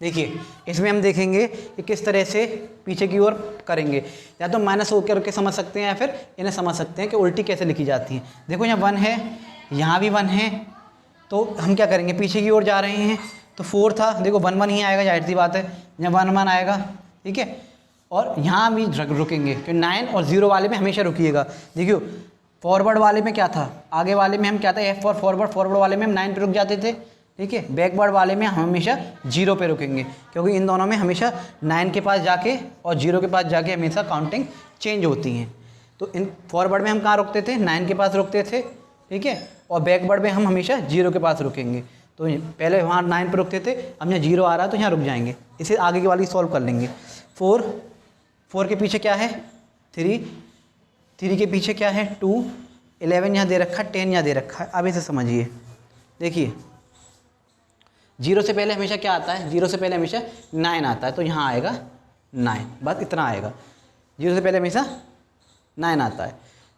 देखिए इसमें हम देखेंगे कि किस तरह से पीछे की ओर करेंगे, या तो माइनस होकर के समझ सकते हैं, या फिर इन्हें समझ सकते हैं कि उल्टी कैसे लिखी जाती है। देखो यहाँ 1 है, यहाँ भी 1 है, तो हम क्या करेंगे, पीछे की ओर जा रहे हैं, तो 4 था, देखो 1 1 ही आएगा, जाहिर सी बात है, यहाँ 1 1 आएगा, ठीक है, और यहाँ भी रुकेंगे, तो 9 और 0 वाले में हमेशा रुकिएगा। देखियो फॉरवर्ड वाले में क्या था, आगे वाले में हम क्या था, F फॉर फॉरवर्ड वाले में हम 9 पे रुक जाते थे, ठीक है, बैकवर्ड वाले में हम हमेशा 0 पे रुकेंगे, क्योंकि इन दोनों में हमेशा 9 के पास जाके और 0 के पास जाके हमेशा काउंटिंग चेंज होती हैं। तो इन फॉरवर्ड में हम कहाँ रुकते थे, 9 के पास रुकते थे, ठीक है, और बैकवर्ड में हम हमेशा 0 के पास रुकेंगे। तो पहले वहाँ 9 पे रुकते थे, अब यहाँ 0 आ रहा है तो यहाँ रुक जाएंगे। इसे आगे की वाली सॉल्व कर लेंगे। 4 के पीछे क्या है, 3 के पीछे क्या है, 2, 11 यहाँ दे रखा है, 10 यहाँ दे रखा है। अब इसे समझिए, देखिए 0 से पहले हमेशा क्या आता है, 0 से पहले हमेशा 9 आता है, तो यहाँ आएगा 9, बस इतना आएगा, 0 से पहले हमेशा 9 आता है।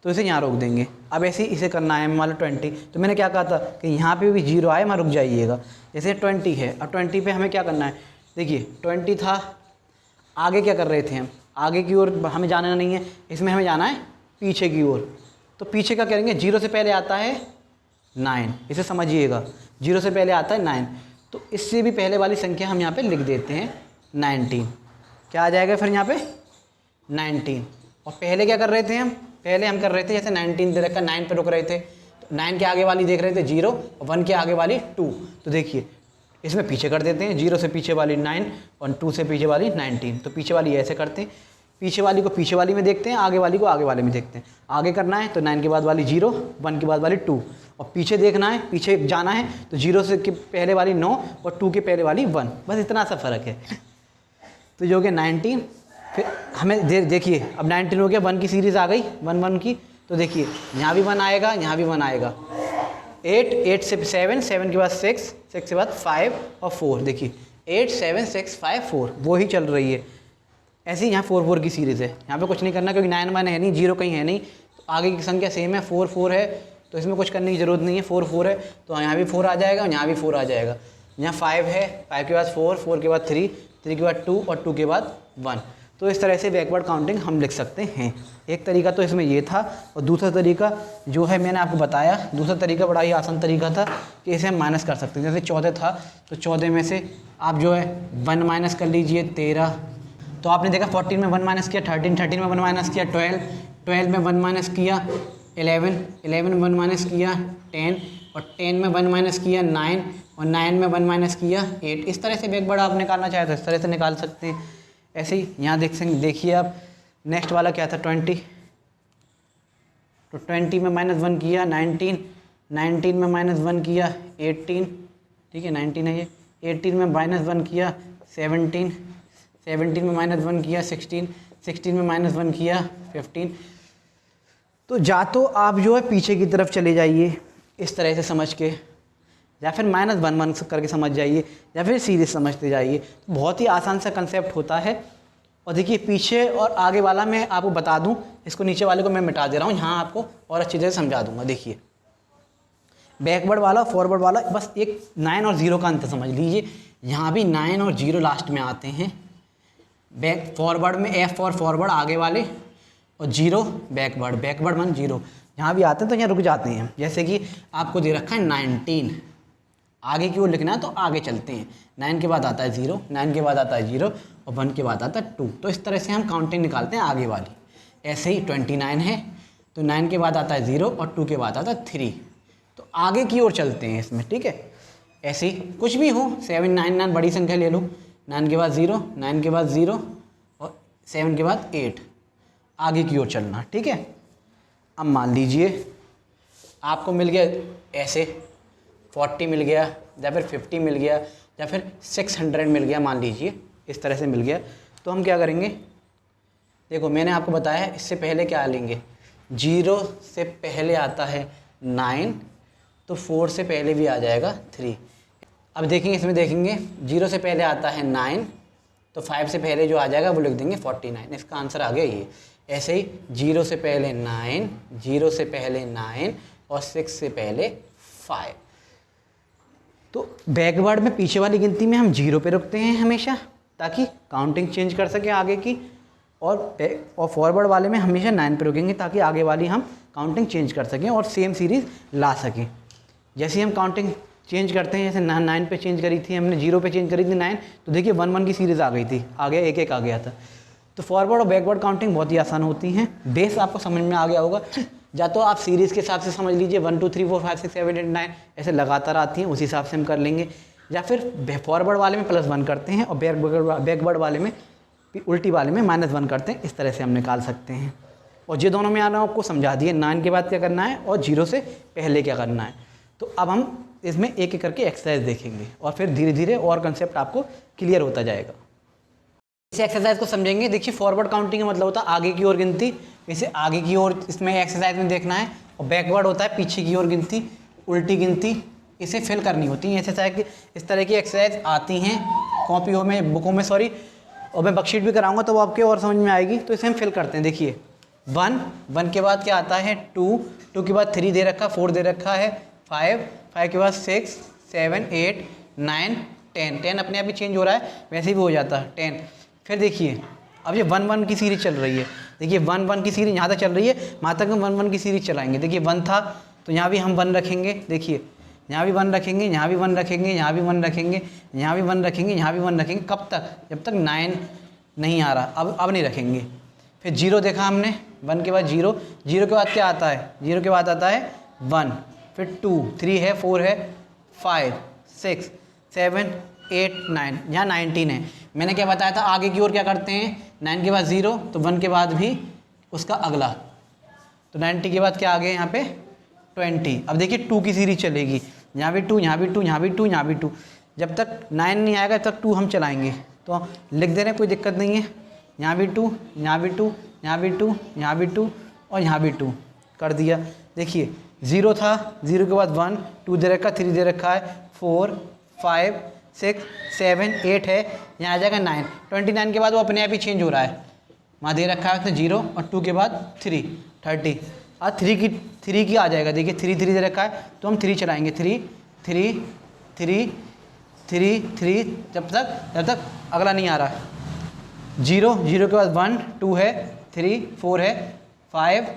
तो इसे यहाँ रोक देंगे। अब ऐसे ही इसे करना है मान लो 20, तो मैंने क्या कहा था कि यहाँ पे भी 0 आए वहाँ रुक जाइएगा। जैसे 20 है, अब 20 पे हमें क्या करना है, देखिए 20 था, आगे क्या कर रहे थे हम, आगे की ओर हमें जाना नहीं है, इसमें हमें जाना है पीछे की ओर। तो पीछे का करेंगे, 0 से पहले आता है 9, इसे समझिएगा, 0 से पहले आता है 9, तो इससे भी पहले वाली संख्या हम यहाँ पे लिख देते हैं 19। क्या आ जाएगा फिर यहाँ पे 19। और पहले क्या कर रहे थे हम, पहले हम कर रहे थे जैसे 19 दे रखा, 9 पे रुक रहे थे, तो 9 के आगे वाली देख रहे थे 0 और 1 के आगे वाली 2। तो देखिए इसमें पीछे कर देते हैं, 0 से पीछे वाली 9 और 2 से पीछे वाली 19। तो पीछे वाली ऐसे करते हैं, पीछे वाली को पीछे वाली में देखते हैं, आगे वाली को आगे वाले में देखते हैं। आगे करना है तो 9 के बाद वाली 0, 1 के बाद वाली 2, और पीछे देखना है, पीछे जाना है तो 0 से के पहले वाली 9 और 2 के पहले वाली 1, बस इतना सा फ़र्क है। तो जो कि 19, फिर हमें देखिए अब 19 हो गया, 1 की सीरीज़ आ गई, 1 1 की, तो देखिए यहाँ भी 1 आएगा, यहाँ भी 1 आएगा। 8, 8 से 7, 7 के बाद 6, 6 के बाद 5 और 4, देखिए 8 7 6 5 4 वो ही चल रही है। ऐसे ही यहाँ 4 4 की सीरीज़ है, यहाँ पे कुछ नहीं करना क्योंकि 9 1 है नहीं, 0 कहीं है नहीं, तो आगे की संख्या सेम है, 4 4 है, तो इसमें कुछ करने की ज़रूरत नहीं है। 4 4 है तो यहाँ भी 4 आ जाएगा, यहाँ भी 4 आ जाएगा। यहाँ 5 है, 5 के बाद 4, 4 के बाद 3, 3 के बाद 2 और 2 के बाद 1। तो इस तरह से बैकवर्ड काउंटिंग हम लिख सकते हैं। एक तरीका तो इसमें ये था, और दूसरा तरीका जो है मैंने आपको बताया, दूसरा तरीका बड़ा ही आसान तरीका था कि इसे हम माइनस कर सकते हैं। जैसे 14 था तो 14 में से आप जो है 1 माइनस कर लीजिए 13, तो आपने देखा 14 में 1 माइनस किया 13, 13 में 1 माइनस किया 12, 12 में 1 माइनस किया 11, 11 में 1 माइनस किया 10, और 10 में 1 माइनस किया 9, और 9 में 1 माइनस किया 8। इस तरह से बैकवर्ड आप निकालना चाहे तो इस तरह से निकाल सकते हैं। ऐसे ही यहाँ देखिए आप, नेक्स्ट वाला क्या था 20, तो 20 में -1 किया 19, 19 में -1 किया 18, ठीक है 19 है ये, 18 में -1 किया 17, 17 में -1 किया 16, 16 में -1 किया 15। तो या तो आप जो है पीछे की तरफ चले जाइए इस तरह से समझ के, या फिर -1 करके समझ जाइए, या फिर सीरीज समझते जाइए। तो बहुत ही आसान सा कंसेप्ट होता है। और देखिए पीछे और आगे वाला मैं आपको बता दूं, इसको नीचे वाले को मैं मिटा दे रहा हूँ, यहाँ आपको और अच्छी तरह समझा दूंगा। देखिए बैकवर्ड वाला फॉरवर्ड वाला, बस एक 9 और 0 का अंतर समझ लीजिए। यहाँ भी 9 और 0 लास्ट में आते हैं। फॉरवर्ड में F और फॉरवर्ड आगे वाले, और 0 बैकवर्ड, बैकवर्ड मान 0 यहाँ भी आते हैं, तो यहाँ रुक जाते हैं। जैसे कि आपको दे रखा है 19, आगे की ओर लिखना है तो आगे चलते हैं। 9 के बाद आता है 0, 9 के बाद आता है 0, और 1 के बाद आता है 2। तो इस तरह से हम काउंटिंग निकालते हैं आगे वाली। ऐसे ही 29 है तो 9 के बाद आता है 0 और 2 के बाद आता है 3, तो आगे की ओर चलते हैं इसमें, ठीक है। ऐसे ही कुछ भी हो, 7 9 9 बड़ी संख्या ले लो, 9 के बाद 0, 9 के बाद 0 और 7 के बाद 8, आगे की ओर चलना, ठीक है। अब मान लीजिए आपको मिल गया ऐसे 40 मिल गया, या फिर 50 मिल गया, या फिर 600 मिल गया, मान लीजिए इस तरह से मिल गया। तो हम क्या करेंगे, देखो मैंने आपको बताया इससे पहले क्या लेंगे, 0 से पहले आता है 9, तो 4 से पहले भी आ जाएगा 3। अब देखेंगे इसमें, देखेंगे 0 से पहले आता है 9, तो 5 से पहले जो आ जाएगा वो लिख देंगे 49। इसका आंसर आ गया ये। ऐसे ही 0 से पहले 9, 0 से पहले 9 और 6 से पहले 5। तो बैकवर्ड में पीछे वाली गिनती में हम 0 पे रुकते हैं हमेशा, ताकि काउंटिंग चेंज कर सकें आगे की, और फॉरवर्ड वाले में हमेशा 9 पे रुकेंगे ताकि आगे वाली हम काउंटिंग चेंज कर सकें और सेम सीरीज़ ला सकें। जैसे हम काउंटिंग चेंज करते हैं, जैसे 9 पे चेंज करी थी हमने, 0 पे चेंज करी थी 9, तो देखिए 1 1 की सीरीज़ आ गई थी, आगे एक एक आ गया था। तो फॉरवर्ड और बैकवर्ड काउंटिंग बहुत ही आसान होती हैं। बेस आपको समझ में आ गया होगा। या तो आप सीरीज़ के हिसाब से समझ लीजिए, 1 2 3 4 5 6 7 8 9 ऐसे लगातार आती हैं, उस हिसाब से हम कर लेंगे। या फिर फॉरवर्ड वाले में +1 करते हैं और बैकवर्ड वाले में, उल्टी वाले में -1 करते हैं। इस तरह से हम निकाल सकते हैं। और ये दोनों में आना आपको समझा दिए, 9 के बाद क्या करना है और 0 से पहले क्या करना है। तो अब हम इसमें एक एक करके एक्सरसाइज देखेंगे और फिर धीरे धीरे और कंसेप्ट आपको क्लियर होता जाएगा। इस एक्सरसाइज को समझेंगे। देखिए फॉरवर्ड काउंटिंग का मतलब होता है आगे की ओर गिनती, इसे आगे की ओर इसमें एक्सरसाइज में देखना है। और बैकवर्ड होता है पीछे की ओर गिनती, उल्टी गिनती, इसे फिल करनी होती है। एक्सरसाइज इस तरह की एक्सरसाइज आती हैं कॉपियों में, बुकों में, सॉरी, और मैं वर्कशीट भी कराऊंगा तो वो आपके और समझ में आएगी। तो इसे हम फिल करते हैं। देखिए 1, 1 के बाद क्या आता है 2, 2 के बाद 3 दे रखा, 4 दे रखा है, 5, 5 के बाद 6, 7, 8, 9, 10, 10 अपने आप ही चेंज हो रहा है, वैसे भी हो जाता है 10। फिर देखिए अब ये 1, 1 की सीरीज चल रही है, देखिए 1, 1 की सीरीज यहाँ तक चल रही है, वहाँ तक हम 1, 1 की सीरीज चलाएंगे। देखिए 1 था तो यहाँ भी हम 1 रखेंगे, देखिए यहाँ भी 1 रखेंगे, यहाँ भी 1 रखेंगे, यहाँ भी 1 रखेंगे, यहाँ भी 1 रखेंगे, यहाँ भी 1 रखेंगे। कब तक? जब तक 9 नहीं आ रहा, अब नहीं रखेंगे। फिर 0 देखा हमने, 1 के बाद 0, 0 के बाद क्या आता है? 0 के बाद आता है 1, फिर 2, 3 है, 4 है, 5, 6, 7, 8, 9, यहाँ 19 है। मैंने क्या बताया था, आगे की ओर क्या करते हैं, 9 के बाद 0 तो 1 के बाद भी उसका अगला, तो 90 के बाद क्या आ गया यहाँ पे 20। अब देखिए 2 की सीरीज चलेगी, यहाँ भी 2, यहाँ भी 2, यहाँ भी 2, यहाँ भी 2, जब तक 9 नहीं आएगा तब तक 2 हम चलाएंगे। तो लिख दे रहे हैं, कोई दिक्कत नहीं है। यहाँ भी 2, यहाँ भी 2, यहाँ भी 2, यहाँ भी 2 और यहाँ भी 2 कर दिया। देखिए 0 था, 0 के बाद 1, 2 दे रखा, 3 दे रखा है, 4, 5, 6, 7, 8 है, यहाँ आ जाएगा 9। 29 के बाद वो अपने आप ही चेंज हो रहा है, वहाँ दे रखा है उसने 0 और 2 के बाद 3, 30। अब 3 की आ जाएगा, देखिए 3 दे रखा है तो हम 3 चलाएंगे, 3, 3, 3, 3, 3 जब तक अगला नहीं आ रहा है। 0, 0 के बाद 1, 2 है, 3, 4 है, 5,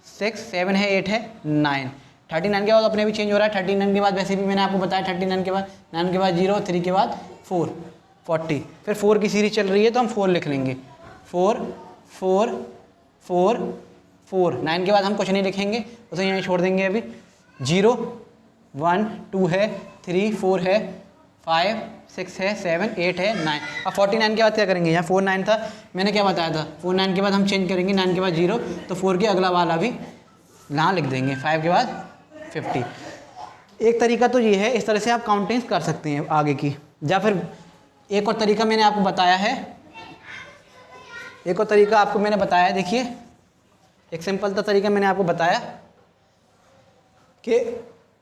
6, 7 है, 8 है, 9। 39 के बाद अपने भी चेंज हो रहा है। 39 के बाद वैसे भी मैंने आपको बताया 39 के बाद 9 के बाद 0, 3 के बाद 4, 40। फिर 4 की सीरीज चल रही है तो हम 4 लिख लेंगे, 4, 4, 4, 4। 9 के बाद हम कुछ नहीं लिखेंगे, उसे यहीं छोड़ देंगे अभी। 0, 1, 2 है, 3, 4 है, 5, 6 है, 7, 8 है, 9। अब 49 के बाद क्या करेंगे, यहाँ 4, 9 था, मैंने क्या बताया था, 4, 9 के बाद हम चेंज करेंगे, 9 के बाद 0 तो 4 के अगला वाला भी यहाँ लिख देंगे, 5 के बाद 50। एक तरीका तो ये है, इस तरह से आप काउंटिंग्स कर सकते हैं आगे की। या फिर एक और तरीका मैंने आपको बताया है, एक और तरीका आपको मैंने बताया, देखिए एक सिंपल सा तरीका मैंने आपको बताया कि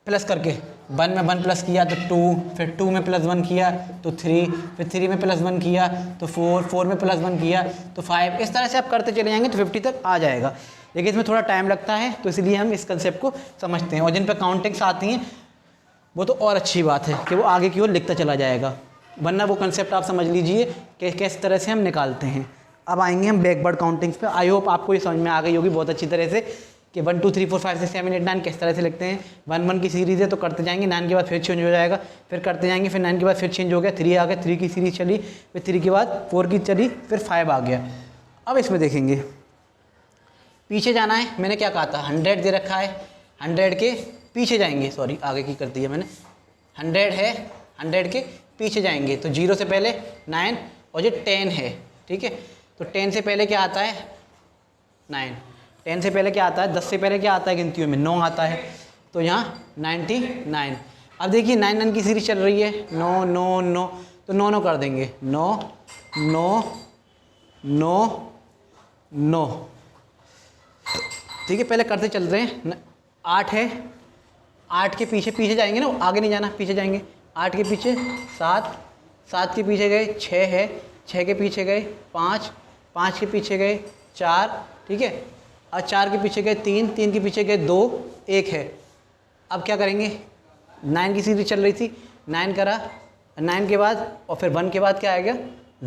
प्लस करके 1 में 1 प्लस किया तो 2, फिर 2 में प्लस 1 किया तो 3, फिर 3 में प्लस 1 किया तो 4, 4 में प्लस 1 किया तो 5। इस तरह से आप करते चले जाएंगे तो 50 तक आ जाएगा। लेकिन इसमें थोड़ा टाइम लगता है, तो इसलिए हम इस कंसेप्ट को समझते हैं। और जिन पर काउंटिंग्स आती हैं वो तो और अच्छी बात है कि वो आगे की ओर लिखता चला जाएगा, वरना वो कंसेप्ट आप समझ लीजिए कि किस तरह से हम निकालते हैं। अब आएंगे हम बैकवर्ड काउंटिंग्स पे। आई होप आपको ये समझ में आ गई होगी बहुत अच्छी तरह से कि 1, 2, 3, 4, 5, 6, 7, 8, 9 किस तरह से लिखते हैं। 1, 1 की सीरीज़ है तो करते जाएंगे, 9 के बाद फिर चेंज हो जाएगा, फिर करते जाएंगे, फिर 9 के बाद फिर चेंज हो गया, 3 आ गया, 3 की सीरीज़ चली, फिर 3 के बाद 4 की चली, फिर 5 आ गया। अब इसमें देखेंगे पीछे जाना है, मैंने क्या कहा था 100 दे रखा है, 100 के पीछे जाएंगे, सॉरी आगे की कर दी है मैंने, 100 है, 100 के पीछे जाएंगे तो 0 से पहले 9 और ये 10 है, ठीक है। तो 10 से पहले क्या आता है 9, 10 से पहले क्या आता है, 10 से पहले क्या आता है गिनतियों में 9 आता है, तो यहाँ 99। अब देखिए 9, 9 की सीरीज चल रही है, 9, 9, 9, तो 9, 9 कर देंगे, 9, 9, 9, 9, ठीक है। पहले करते चल रहे हैं, 8 है, 8 के पीछे जाएंगे ना, आगे नहीं जाना, पीछे जाएंगे। 8 के पीछे 7, 7 के पीछे गए 6 है, 6 के पीछे गए 5, 5 के पीछे गए 4, ठीक है। और 4 के पीछे गए 3, 3 के पीछे गए 2, 1 है। अब क्या करेंगे, 9 की सीरीज चल रही थी, 9 करा, 9 के बाद और फिर 1 के बाद क्या आ गया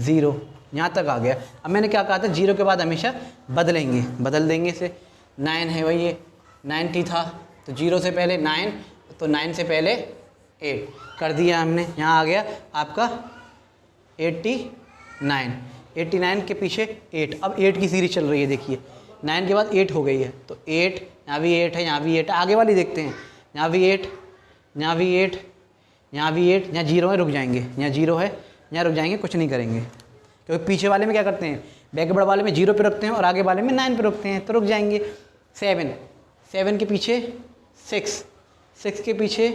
0, यहाँ तक आ गया। अब मैंने क्या कहा था 0 के बाद हमेशा बदलेंगे, बदल देंगे इसे। 9 है भाई, ये 90 था तो 0 से पहले 9, तो 9 से पहले 8 कर दिया हमने, यहाँ आ गया आपका 89, 89 के पीछे 8। अब 8 की सीरीज चल रही है, देखिए 9 के बाद 8 हो गई है तो 8, यहाँ भी 8 है, यहाँ भी 8 है, आगे वाली देखते हैं, यहाँ भी 8, यहाँ भी 8, यहाँ भी 8, यहाँ 0 है रुक जाएंगे, यहाँ 0 है यहाँ रुक जाएंगे, कुछ नहीं करेंगे, क्योंकि पीछे वाले में क्या करते हैं, बैकवर्ड वाले में 0 पे रखते हैं और आगे वाले में 9 पे रखते हैं, तो रुक जाएंगे। 7, 7 के पीछे 6, 6 के पीछे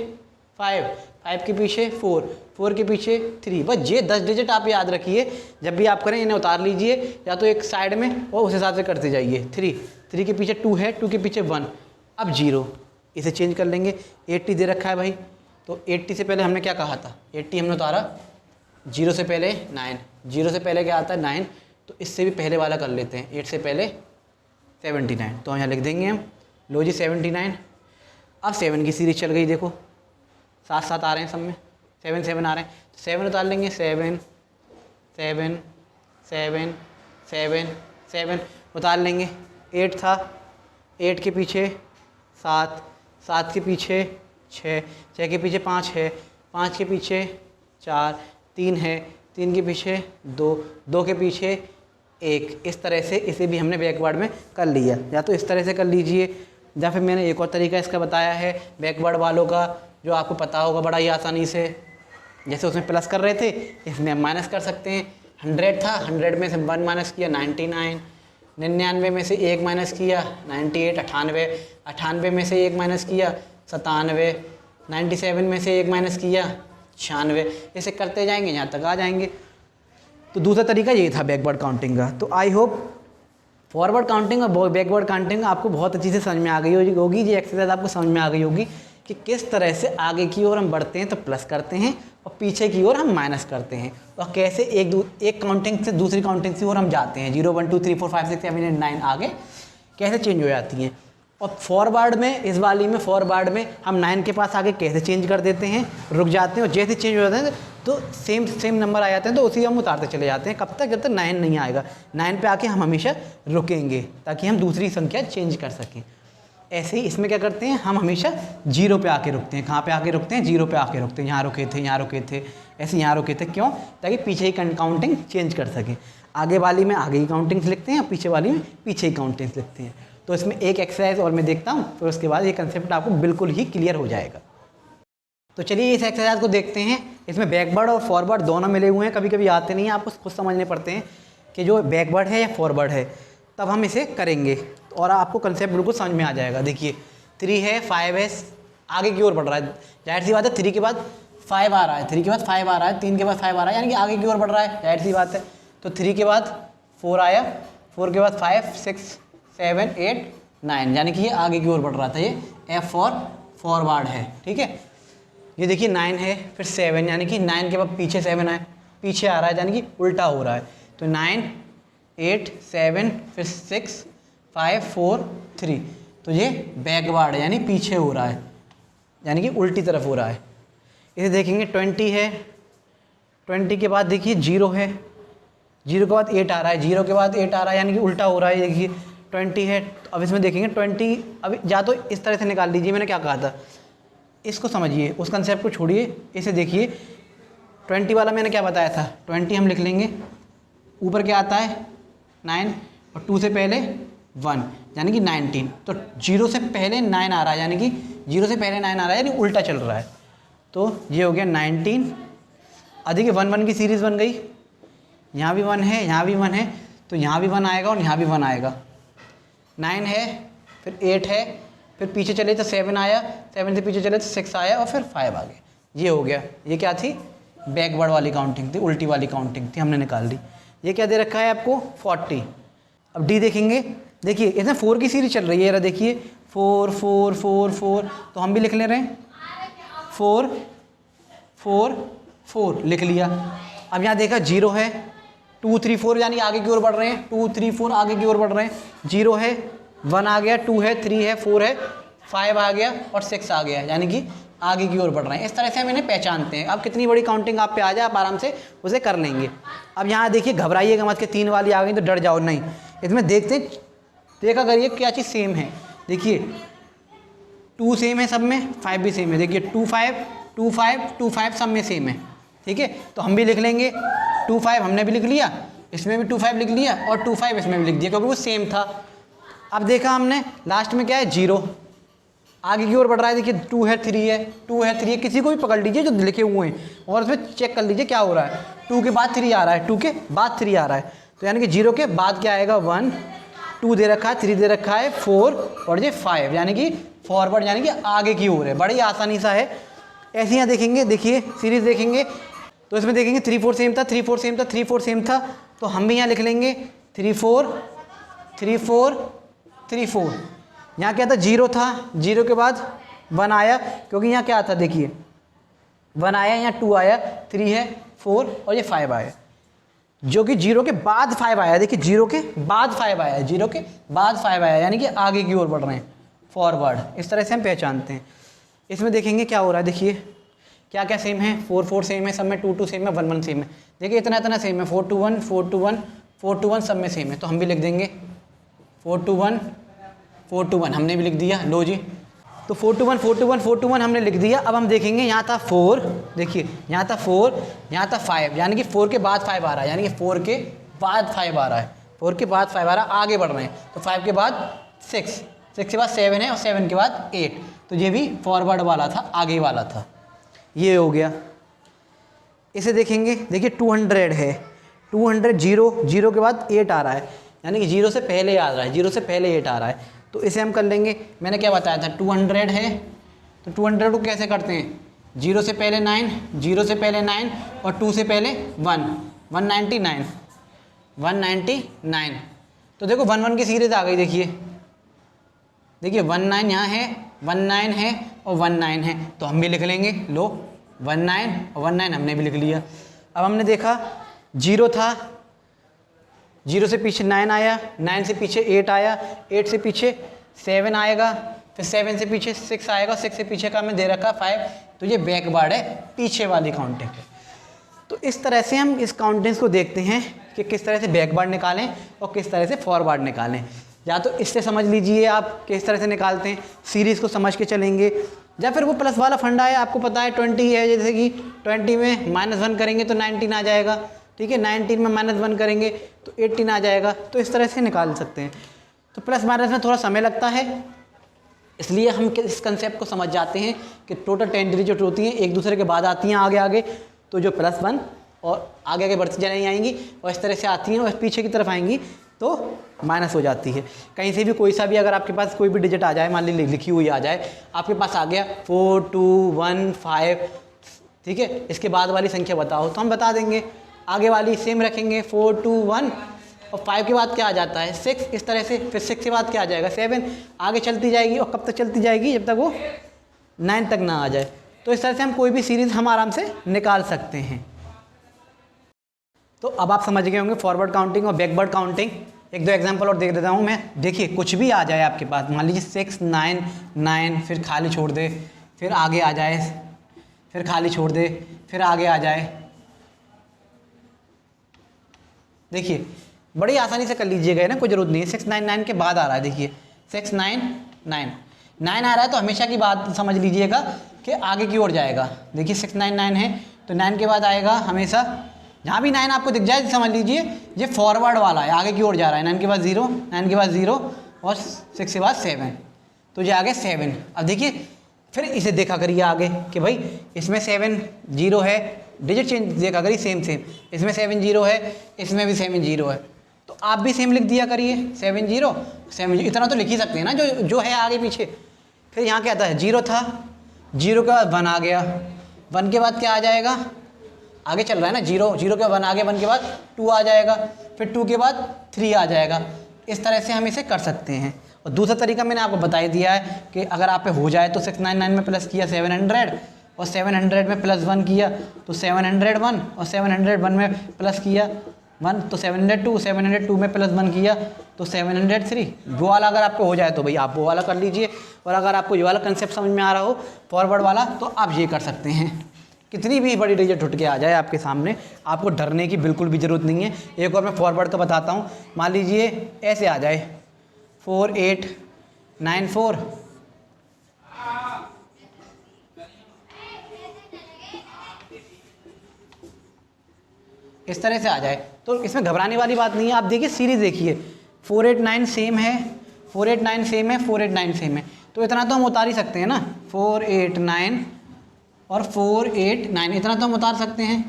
5, 5 के पीछे 4, 4 के पीछे 3। बस ये 10 डिजिट आप याद रखिए, जब भी आप करें इन्हें उतार लीजिए या तो एक साइड में और उस हिसाब से करते जाइए। 3, 3 के पीछे 2 है, 2 के पीछे 1, अब 0, इसे चेंज कर लेंगे। 80 दे रखा है भाई, तो 80 से पहले हमने क्या कहा था, 80 हमने उतारा, 0 से पहले 9, 0 से पहले क्या आता है 9, तो इससे भी पहले वाला कर लेते हैं, 8 से पहले 79। तो यहाँ लिख देंगे हम, लो जी 79। अब 7 की सीरीज चल गई, देखो 7 7 आ रहे हैं सब में, 7 7 आ रहे हैं, तो 7 उतार लेंगे, 7 7 7 7 7 उतार लेंगे। 8 था, 8 के पीछे 7, 7 के पीछे 6, 6 के पीछे 5 है, 5 के पीछे 4, 3 है, 3 के पीछे 2, 2 के पीछे 1। इस तरह से इसे भी हमने बैकवर्ड में कर लिया। या तो इस तरह से कर लीजिए, या फिर मैंने एक और तरीका इसका बताया है बैकवर्ड वालों का, जो आपको पता होगा बड़ा ही आसानी से। जैसे उसमें प्लस कर रहे थे, इसमें हम माइनस कर सकते हैं। 100 था, 100 में से 1 माइनस किया 99, 99 में से 1 माइनस किया 98, 98, 98 में से 1 माइनस किया 97, 97 में से 1 माइनस किया 96। ऐसे करते जाएंगे, यहाँ तक आ जाएंगे। तो दूसरा तरीका ये था बैकवर्ड काउंटिंग का। तो आई होप फॉरवर्ड काउंटिंग और बैकवर्ड काउंटिंग आपको बहुत अच्छी से समझ में आ गई होगी। ये एक्सरसाइज आपको समझ में आ गई होगी कि किस तरह से आगे की ओर हम बढ़ते हैं तो प्लस करते हैं और पीछे की ओर हम माइनस करते हैं, और कैसे एक काउंटिंग से दूसरी काउंटिंग की ओर हम जाते हैं। 0 1 2 3 4 5 6 7 8 9 आगे कैसे चेंज हो जाती हैं। और फॉरवर्ड में, इस वाली में फॉरवर्ड में हम 9 के पास आगे कैसे चेंज कर देते हैं, रुक जाते हैं, और जैसे चेंज हो जाते हैं तो सेम नंबर आ जाते हैं, तो उसी हम उतारते चले जाते हैं। कब तक? जब तक 9 नहीं आएगा। 9 पे आके हम हमेशा रुकेंगे ताकि हम दूसरी संख्या चेंज कर सकें। ऐसे ही इसमें क्या करते हैं, हम हमेशा 0 पे आके रुकते हैं। कहाँ पे आके रुकते हैं? 0 पे आके रुकते हैं। यहाँ रुके थे, यहाँ रुके थे, ऐसे यहाँ रुके थे। क्यों? ताकि पीछे ही काउंटिंग चेंज कर सकें। आगे वाली में आगे ही काउंटिंग्स लिखते हैं और पीछे वाली में पीछे ही काउंटिंग्स लिखते हैं। तो इसमें एक एक्सरसाइज और मैं देखता हूँ, फिर उसके बाद ये कंसेप्ट आपको बिल्कुल ही क्लियर हो जाएगा। तो चलिए इस एक्सरसाइज को देखते हैं। इसमें बैकवर्ड और फॉरवर्ड दोनों मिले हुए हैं। कभी कभी आते नहीं हैं, आपको खुद समझने पड़ते हैं कि जो बैकवर्ड है या फॉरवर्ड है, तब हम इसे करेंगे और आपको कंसेप्ट बिल्कुल समझ में आ जाएगा। देखिए 3 है, 5 है, आगे की ओर बढ़ रहा है। जाहिर सी बात है 3 के बाद 5 आ रहा है, 3 के बाद 5 आ रहा है, 3 के बाद 5 आ रहा है, यानी कि आगे की ओर बढ़ रहा है। जाहिर सी बात है। तो 3 के बाद 4 आया, 4 के बाद 5 6 7 8 9, यानी कि ये आगे की ओर बढ़ रहा था। ये F फॉर फॉरवर्ड है। ठीक है, ये देखिए 9 है, फिर 7, यानी कि 9 के बाद पीछे 7 आए, पीछे आ रहा है, यानी कि उल्टा हो रहा है। तो 9 8 7 फिर 6 5 4 3, तो ये बैकवर्ड है, यानी पीछे हो रहा है, यानी कि उल्टी तरफ हो रहा है। इसे देखेंगे 20 है, 20 के बाद देखिए 0 है, 0 के बाद 8 आ रहा है, 0 के बाद 8 आ रहा है, यानी कि उल्टा हो रहा है। देखिए 20 है, तो अब इसमें देखेंगे 20, अभी या तो इस तरह से निकाल लीजिए, मैंने क्या कहा था, इसको समझिए, उस कंसेप्ट को छोड़िए, इसे देखिए। 20 वाला मैंने क्या बताया था, 20 हम लिख लेंगे, ऊपर क्या आता है 9 और 2 से पहले 1, यानी कि 19। तो 0 से पहले 9 आ रहा है, यानी कि 0 से पहले 9 आ रहा है, यानी उल्टा चल रहा है। तो ये हो गया 19। अधिक 1 1 की सीरीज़ बन गई, यहाँ भी 1 है, यहाँ भी 1 है, तो यहाँ भी 1 आएगा और यहाँ भी 1 आएगा। 9 है, फिर 8 है, फिर पीछे चले तो 7 आया, 7 से पीछे चले तो 6 आया और फिर 5 आ गया। ये हो गया। ये क्या थी? बैकवर्ड वाली काउंटिंग थी, उल्टी वाली काउंटिंग थी, हमने निकाल ली। ये क्या दे रखा है आपको? 40। अब डी देखेंगे, देखिए इसमें 4 की सीरीज चल रही है। देखिए 4 4 4 4, तो हम भी लिख ले रहे हैं 4 4 4, लिख लिया। अब यहाँ देखा 0 है, 2 3 4, यानी आगे की ओर बढ़ रहे हैं, 2 3 4 आगे की ओर बढ़ रहे हैं। 0 है, 1 आ गया, 2 है, 3 है, 4 है, 5 आ गया और 6 आ गया, यानी कि आगे की ओर बढ़ रहे हैं। इस तरह से हम इन्हें पहचानते हैं। अब कितनी बड़ी काउंटिंग आप पे आ जाए, आप आराम से उसे कर लेंगे। अब यहाँ देखिए, घबराइएगा मत कि 3 वाली आ गई तो डर जाओ, नहीं। इसमें देखते, देखा करिए क्या चीज़ सेम है। देखिए 2 सेम है सब में, 5 भी सेम है। देखिए 2 5 2 5 2 5 सब में सेम है। ठीक है, तो हम भी लिख लेंगे 2 5, हमने भी लिख लिया, इसमें भी 2 5 लिख लिया और 2 5 इसमें भी लिख दिया, क्योंकि वो सेम था। अब देखा हमने लास्ट में क्या है, 0 आगे की ओर बढ़ रहा है। देखिए 2 है, 3 है, 2 है, 3 है, किसी को भी पकड़ लीजिए जो लिखे हुए हैं और उसमें चेक कर लीजिए क्या हो रहा है। 2 के बाद 3 आ रहा है, 2 के बाद 3 आ रहा है, तो यानी कि 0 के बाद क्या आएगा 1, 2 दे रखा है, 3 दे रखा है, 4 और ये 5, यानी कि फॉरवर्ड, यानी कि आगे की ओर है। बड़ी आसानी सा है। ऐसे यहाँ देखेंगे, देखिए सीरीज देखेंगे तो इसमें देखेंगे 3 4 सेम था, 3 4 सेम था, 3 4 सेम था, तो हम भी यहाँ लिख लेंगे 3 4 3 4 3 4। यहाँ क्या था, 0 था, 0 के बाद 1 आया, क्योंकि यहाँ क्या था, देखिए 1 आया, यहाँ 2 आया, 3 है, 4 और ये 5 आया। जो कि 0 के बाद 5 आया, देखिए 0 के बाद 5 आया, 0 के बाद 5 आया, यानी कि आगे की ओर बढ़ रहे हैं, फॉरवर्ड। इस तरह से हम पहचानते हैं। इसमें देखेंगे क्या हो रहा है, देखिए क्या क्या सेम है, 4 4 सेम है, सब में 2 2 सेम है, 1 1 सेम है। देखिए इतना इतना सेम है, 4 2 1 4 2 1 4 2 1 सब में सेम है, तो हम भी लिख देंगे 4 2 1 4 2 1, हमने भी लिख दिया। लो जी, तो 4 2 1 4 2 1 4 2 1 हमने लिख दिया। अब हम देखेंगे यहाँ था 4, देखिए यहाँ था 4, यहाँ था 5, यानी कि 4 के बाद 5 आ रहा है, यानी कि 4 के बाद 5 आ रहा है, 4 के बाद 5 आ रहा है, आगे बढ़ रहे हैं। तो 5 के बाद 6, 6 के बाद 7 है और 7 के बाद 8, तो ये भी फॉरवर्ड वाला था, आगे वाला था। ये हो गया। इसे देखेंगे, देखिए 200 है, 200 0 के बाद 8 आ रहा है, यानी कि 0 से पहले आ रहा है, 0 से पहले 8 आ रहा है। तो इसे हम कर लेंगे, मैंने क्या बताया था, 200 है तो 200 को कैसे करते हैं, 0 से पहले 9, 0 से पहले 9 और 2 से पहले 1, 199, 199। तो देखो 1 1 की सीरीज आ गई, देखिए 19 यहाँ है, 19 है और 19 है, तो हम भी लिख लेंगे। लो 19 और 19 हमने भी लिख लिया। अब हमने देखा 0 था, 0 से पीछे 9 आया, 9 से पीछे 8 आया, 8 से पीछे 7 आएगा, फिर 7 से पीछे 6 आएगा, 6 से पीछे का हमें दे रखा 5, तो ये बैकवर्ड है, पीछे वाली काउंटिंग है। तो इस तरह से हम इस काउंटिंग्स को देखते हैं कि किस तरह से बैकवर्ड निकालें और किस तरह से फॉरवर्ड निकालें। या तो इससे समझ लीजिए आप किस तरह से निकालते हैं, सीरीज़ को समझ के चलेंगे, या फिर वो प्लस वाला फंडा है, आपको पता है 20 है, जैसे कि 20 में -1 करेंगे तो 19 आ जाएगा, ठीक है, 19 में -1 करेंगे तो 18 आ जाएगा। तो इस तरह से निकाल सकते हैं। तो प्लस माइनस में थोड़ा समय लगता है, इसलिए हम इस कंसेप्ट को समझ जाते हैं कि टोटल 10 डिजिट होती हैं, एक दूसरे के बाद आती हैं आगे आगे, तो जो +1 और आगे आगे बढ़ती चली आएंगी और इस तरह से आती हैं और पीछे की तरफ आएंगी तो माइनस हो जाती है। कहीं से भी कोई सा भी अगर आपके पास कोई भी डिजिट आ जाए, मान ली लिखी हुई आ जाए, आपके पास आ गया 4 2 1 5, ठीक है, इसके बाद वाली संख्या बताओ, तो हम बता देंगे। आगे वाली सेम रखेंगे, 4 2 1 और 5 के बाद क्या आ जाता है 6, इस तरह से, फिर 6 के बाद क्या आ जाएगा 7, आगे चलती जाएगी और कब तक चलती जाएगी, जब तक वो 9 तक ना आ जाए। तो इस तरह से हम कोई भी सीरीज़ हम आराम से निकाल सकते हैं। तो अब आप समझ गए होंगे फॉरवर्ड काउंटिंग और बैकवर्ड काउंटिंग। एक दो एग्जांपल और देख देता हूँ मैं। देखिए कुछ भी आ जाए आपके पास, मान लीजिए 6 9 9, फिर खाली छोड़ दे, फिर आगे आ जाए, फिर खाली छोड़ दे, फिर आगे आ जाए। देखिए बड़ी आसानी से कर लीजिएगा ना, कोई ज़रूरत नहीं है। 6 9 9 के बाद आ रहा है, देखिए 6 9 9 9 आ रहा है, तो हमेशा की बात समझ लीजिएगा कि आगे की ओर जाएगा। देखिए 6 9 9 है तो 9 के बाद आएगा हमेशा, जहाँ भी 9 आपको दिख जाए समझ लीजिए ये फॉरवर्ड वाला है, आगे की ओर जा रहा है। 9 के बाद 0, 9 के बाद 0 और 6 के बाद 7, तो ये आगे 7। अब देखिए फिर इसे देखा करिए आगे कि भाई इसमें 7 0 है, डिजिट चेंज देखा करिए सेम सेम, इसमें 7 0 है, इसमें भी 7 0 है, तो आप भी सेम लिख दिया करिए 7 0 7 0, इतना तो लिख ही सकते हैं ना जो है आगे पीछे। फिर यहाँ क्या आता है, 0 था, 0 के बाद 1 आ गया, 1 के बाद क्या आ जाएगा, आगे चल रहा है ना, 0 0 के बाद 1 आ गया, 1 के बाद 2 आ जाएगा, फिर 2 के बाद 3 आ जाएगा। इस तरह से हम इसे कर सकते हैं। और दूसरा तरीका मैंने आपको बता ही दिया है कि अगर आप पे हो जाए तो 699 में प्लस किया 700 और 700 में +1 किया तो 701 और 701 में प्लस किया 1 तो 702, 702 में +1 किया तो 703। वो वाला अगर आपको हो जाए तो भाई आप वो वाला कर लीजिए, और अगर आपको ये वाला कंसेप्ट समझ में आ रहा हो फॉरवर्ड वाला, तो आप ये कर सकते हैं। कितनी भी बड़ी डिजिट उठ के आ जाए आपके सामने, आपको डरने की बिल्कुल भी ज़रूरत नहीं है। एक और मैं फॉरवर्ड का बताता हूँ। मान लीजिए ऐसे आ जाए 4 8 9 4, इस तरह से आ जाए, तो इसमें घबराने वाली बात नहीं है। आप देखिए सीरीज देखिए, 4 8 9 सेम है, 4 8 9 सेम है, 4 8 9 सेम है, तो इतना तो हम उतार ही सकते हैं ना, 4 8 9 और 4 8 9, इतना तो हम उतार सकते हैं,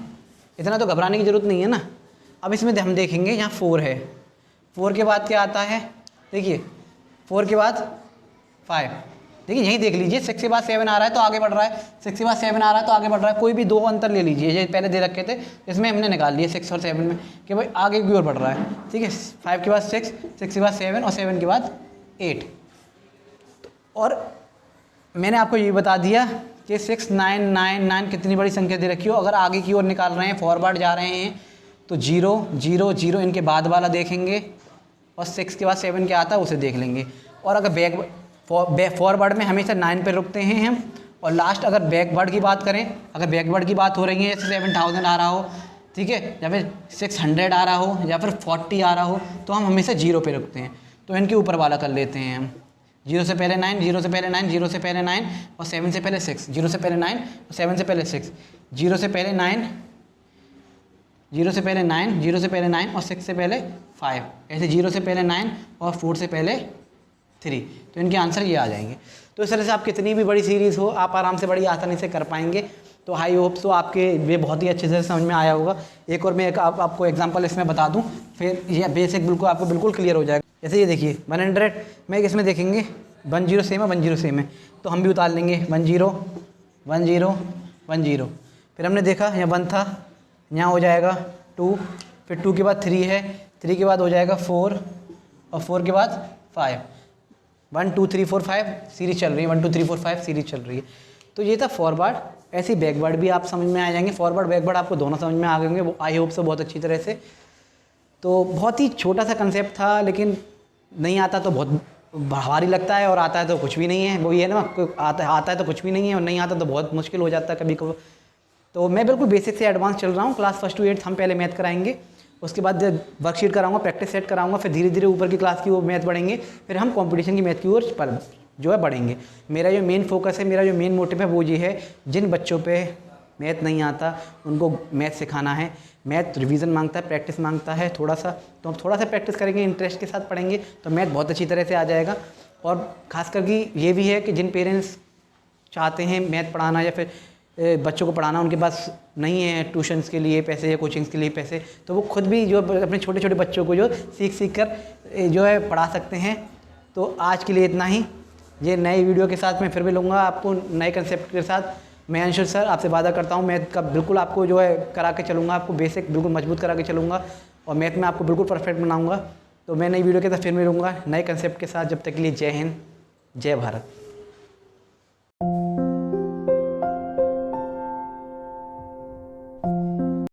इतना तो घबराने की ज़रूरत नहीं है ना। अब इसमें हम देखेंगे यहाँ 4 है, 4 के बाद क्या आता है, देखिए 4 के बाद 5, देखिए यहीं देख लीजिए 6 के बाद 7 आ रहा है तो आगे बढ़ रहा है, 6 के बाद 7 आ रहा है तो आगे बढ़ रहा है। कोई भी दो अंतर ले लीजिए, ये पहले दे रखे थे, इसमें हमने निकाल लिए 6 और 7 में कि भाई आगे की ओर बढ़ रहा है, ठीक है। 5 के बाद 6, 6 के बाद 7 और 7 के बाद 8। और मैंने आपको ये बता दिया कि 6 9 9 9 कितनी बड़ी संख्या दे रखी हो। अगर आगे की ओर निकाल रहे हैं, फॉरवर्ड जा रहे हैं, तो 0 0 0 इनके बाद वाला देखेंगे और 6 के बाद 7 क्या आता है उसे देख लेंगे। और अगर फॉरवर्ड में हमेशा 9 पे रुकते हैं हम, और लास्ट अगर बैकवर्ड की बात करें, अगर बैकवर्ड की बात हो रही है जैसे 7000 आ रहा हो, ठीक है, या फिर 600 आ रहा हो या फिर 40 आ रहा हो, तो हम हमेशा 0 पे रुकते हैं। तो इनके ऊपर वाला कर लेते हैं हम। 0 से पहले 9, 0 से पहले 9, 0 से पहले 9 और 7 से पहले 6, 0 से पहले 9 और 7 से पहले 6, 0 से पहले 9, 0 से पहले 9, 0 से पहले 9 और 6 से पहले 5, ऐसे 0 से पहले 9 और 4 से पहले 3। तो इनके आंसर ये आ जाएंगे। तो इस तरह से आप कितनी भी बड़ी सीरीज़ हो आप आराम से बड़ी आसानी से कर पाएंगे। तो आई होप्स तो आपके ये बहुत ही अच्छे से समझ में आया होगा। एक और मैं आपको एग्जांपल इसमें बता दूं, फिर ये बेसिक बिल्कुल आपको बिल्कुल क्लियर हो जाएगा। जैसे ये देखिए 100 में इसमें देखेंगे 10 सेम है, 10 सेम है, तो हम भी उतार लेंगे 10 10 10। फिर हमने देखा यहाँ 1 था, यहाँ हो जाएगा 2, फिर 2 के बाद 3 है, 3 के बाद हो जाएगा 4 और 4 के बाद 5। 1 2 3 4 5 सीरीज चल रही है, 1 2 3 4 5 सीरीज चल रही है। तो ये था फॉरवर्ड। ऐसे ही बैकवर्ड भी आप समझ में आ जाएंगे। फॉरवर्ड बैकवर्ड आपको दोनों समझ में आ गए होंगे, आई होप से बहुत अच्छी तरह से। तो बहुत ही छोटा सा कंसेप्ट था, लेकिन नहीं आता तो बहुत भारी लगता है और आता है तो कुछ भी नहीं है। वो ये ना, आता है तो कुछ भी नहीं है और नहीं आता तो बहुत मुश्किल हो जाता है कभी कभी। तो मैं बिल्कुल बेसिक से एडवांस चल रहा हूँ। क्लास 1 to 8 हम पहले मैथ कराएंगे, उसके बाद वर्कशीट कराऊंगा, प्रैक्टिस सेट कराऊंगा, फिर धीरे धीरे ऊपर की क्लास की वो मैथ बढ़ेंगे, फिर हम कंपटीशन की मैथ की ओर पर जो है बढ़ेंगे। मेरा जो मेन फोकस है, मेरा जो मेन मोटिव है वो ये है, जिन बच्चों पे मैथ नहीं आता उनको मैथ सिखाना है। मैथ रिवीजन मांगता है, प्रैक्टिस मांगता है थोड़ा सा, तो हम थोड़ा सा प्रैक्टिस करेंगे, इंटरेस्ट के साथ पढ़ेंगे तो मैथ बहुत अच्छी तरह से आ जाएगा। और ख़ास करके ये भी है कि जिन पेरेंट्स चाहते हैं मैथ पढ़ाना या फिर बच्चों को पढ़ाना, उनके पास नहीं है ट्यूशन्स के लिए पैसे या कोचिंग्स के लिए पैसे, तो वो खुद भी जो अपने छोटे छोटे बच्चों को जो सीख कर जो है पढ़ा सकते हैं। तो आज के लिए इतना ही। ये नई वीडियो के साथ मैं फिर भी लूँगा आपको नए कंसेप्ट के साथ। मैं अंशुल सर आपसे वादा करता हूँ मैथ का बिल्कुल आपको जो है करा के चलूँगा, आपको बेसिक बिल्कुल मजबूत करा के चलूँगा और मैथ में आपको बिल्कुल परफेक्ट बनाऊँगा। तो मैं नई वीडियो के साथ फिर मिलूँगा नए कंसेप्ट के साथ। जब तक के लिए जय हिंद, जय भारत।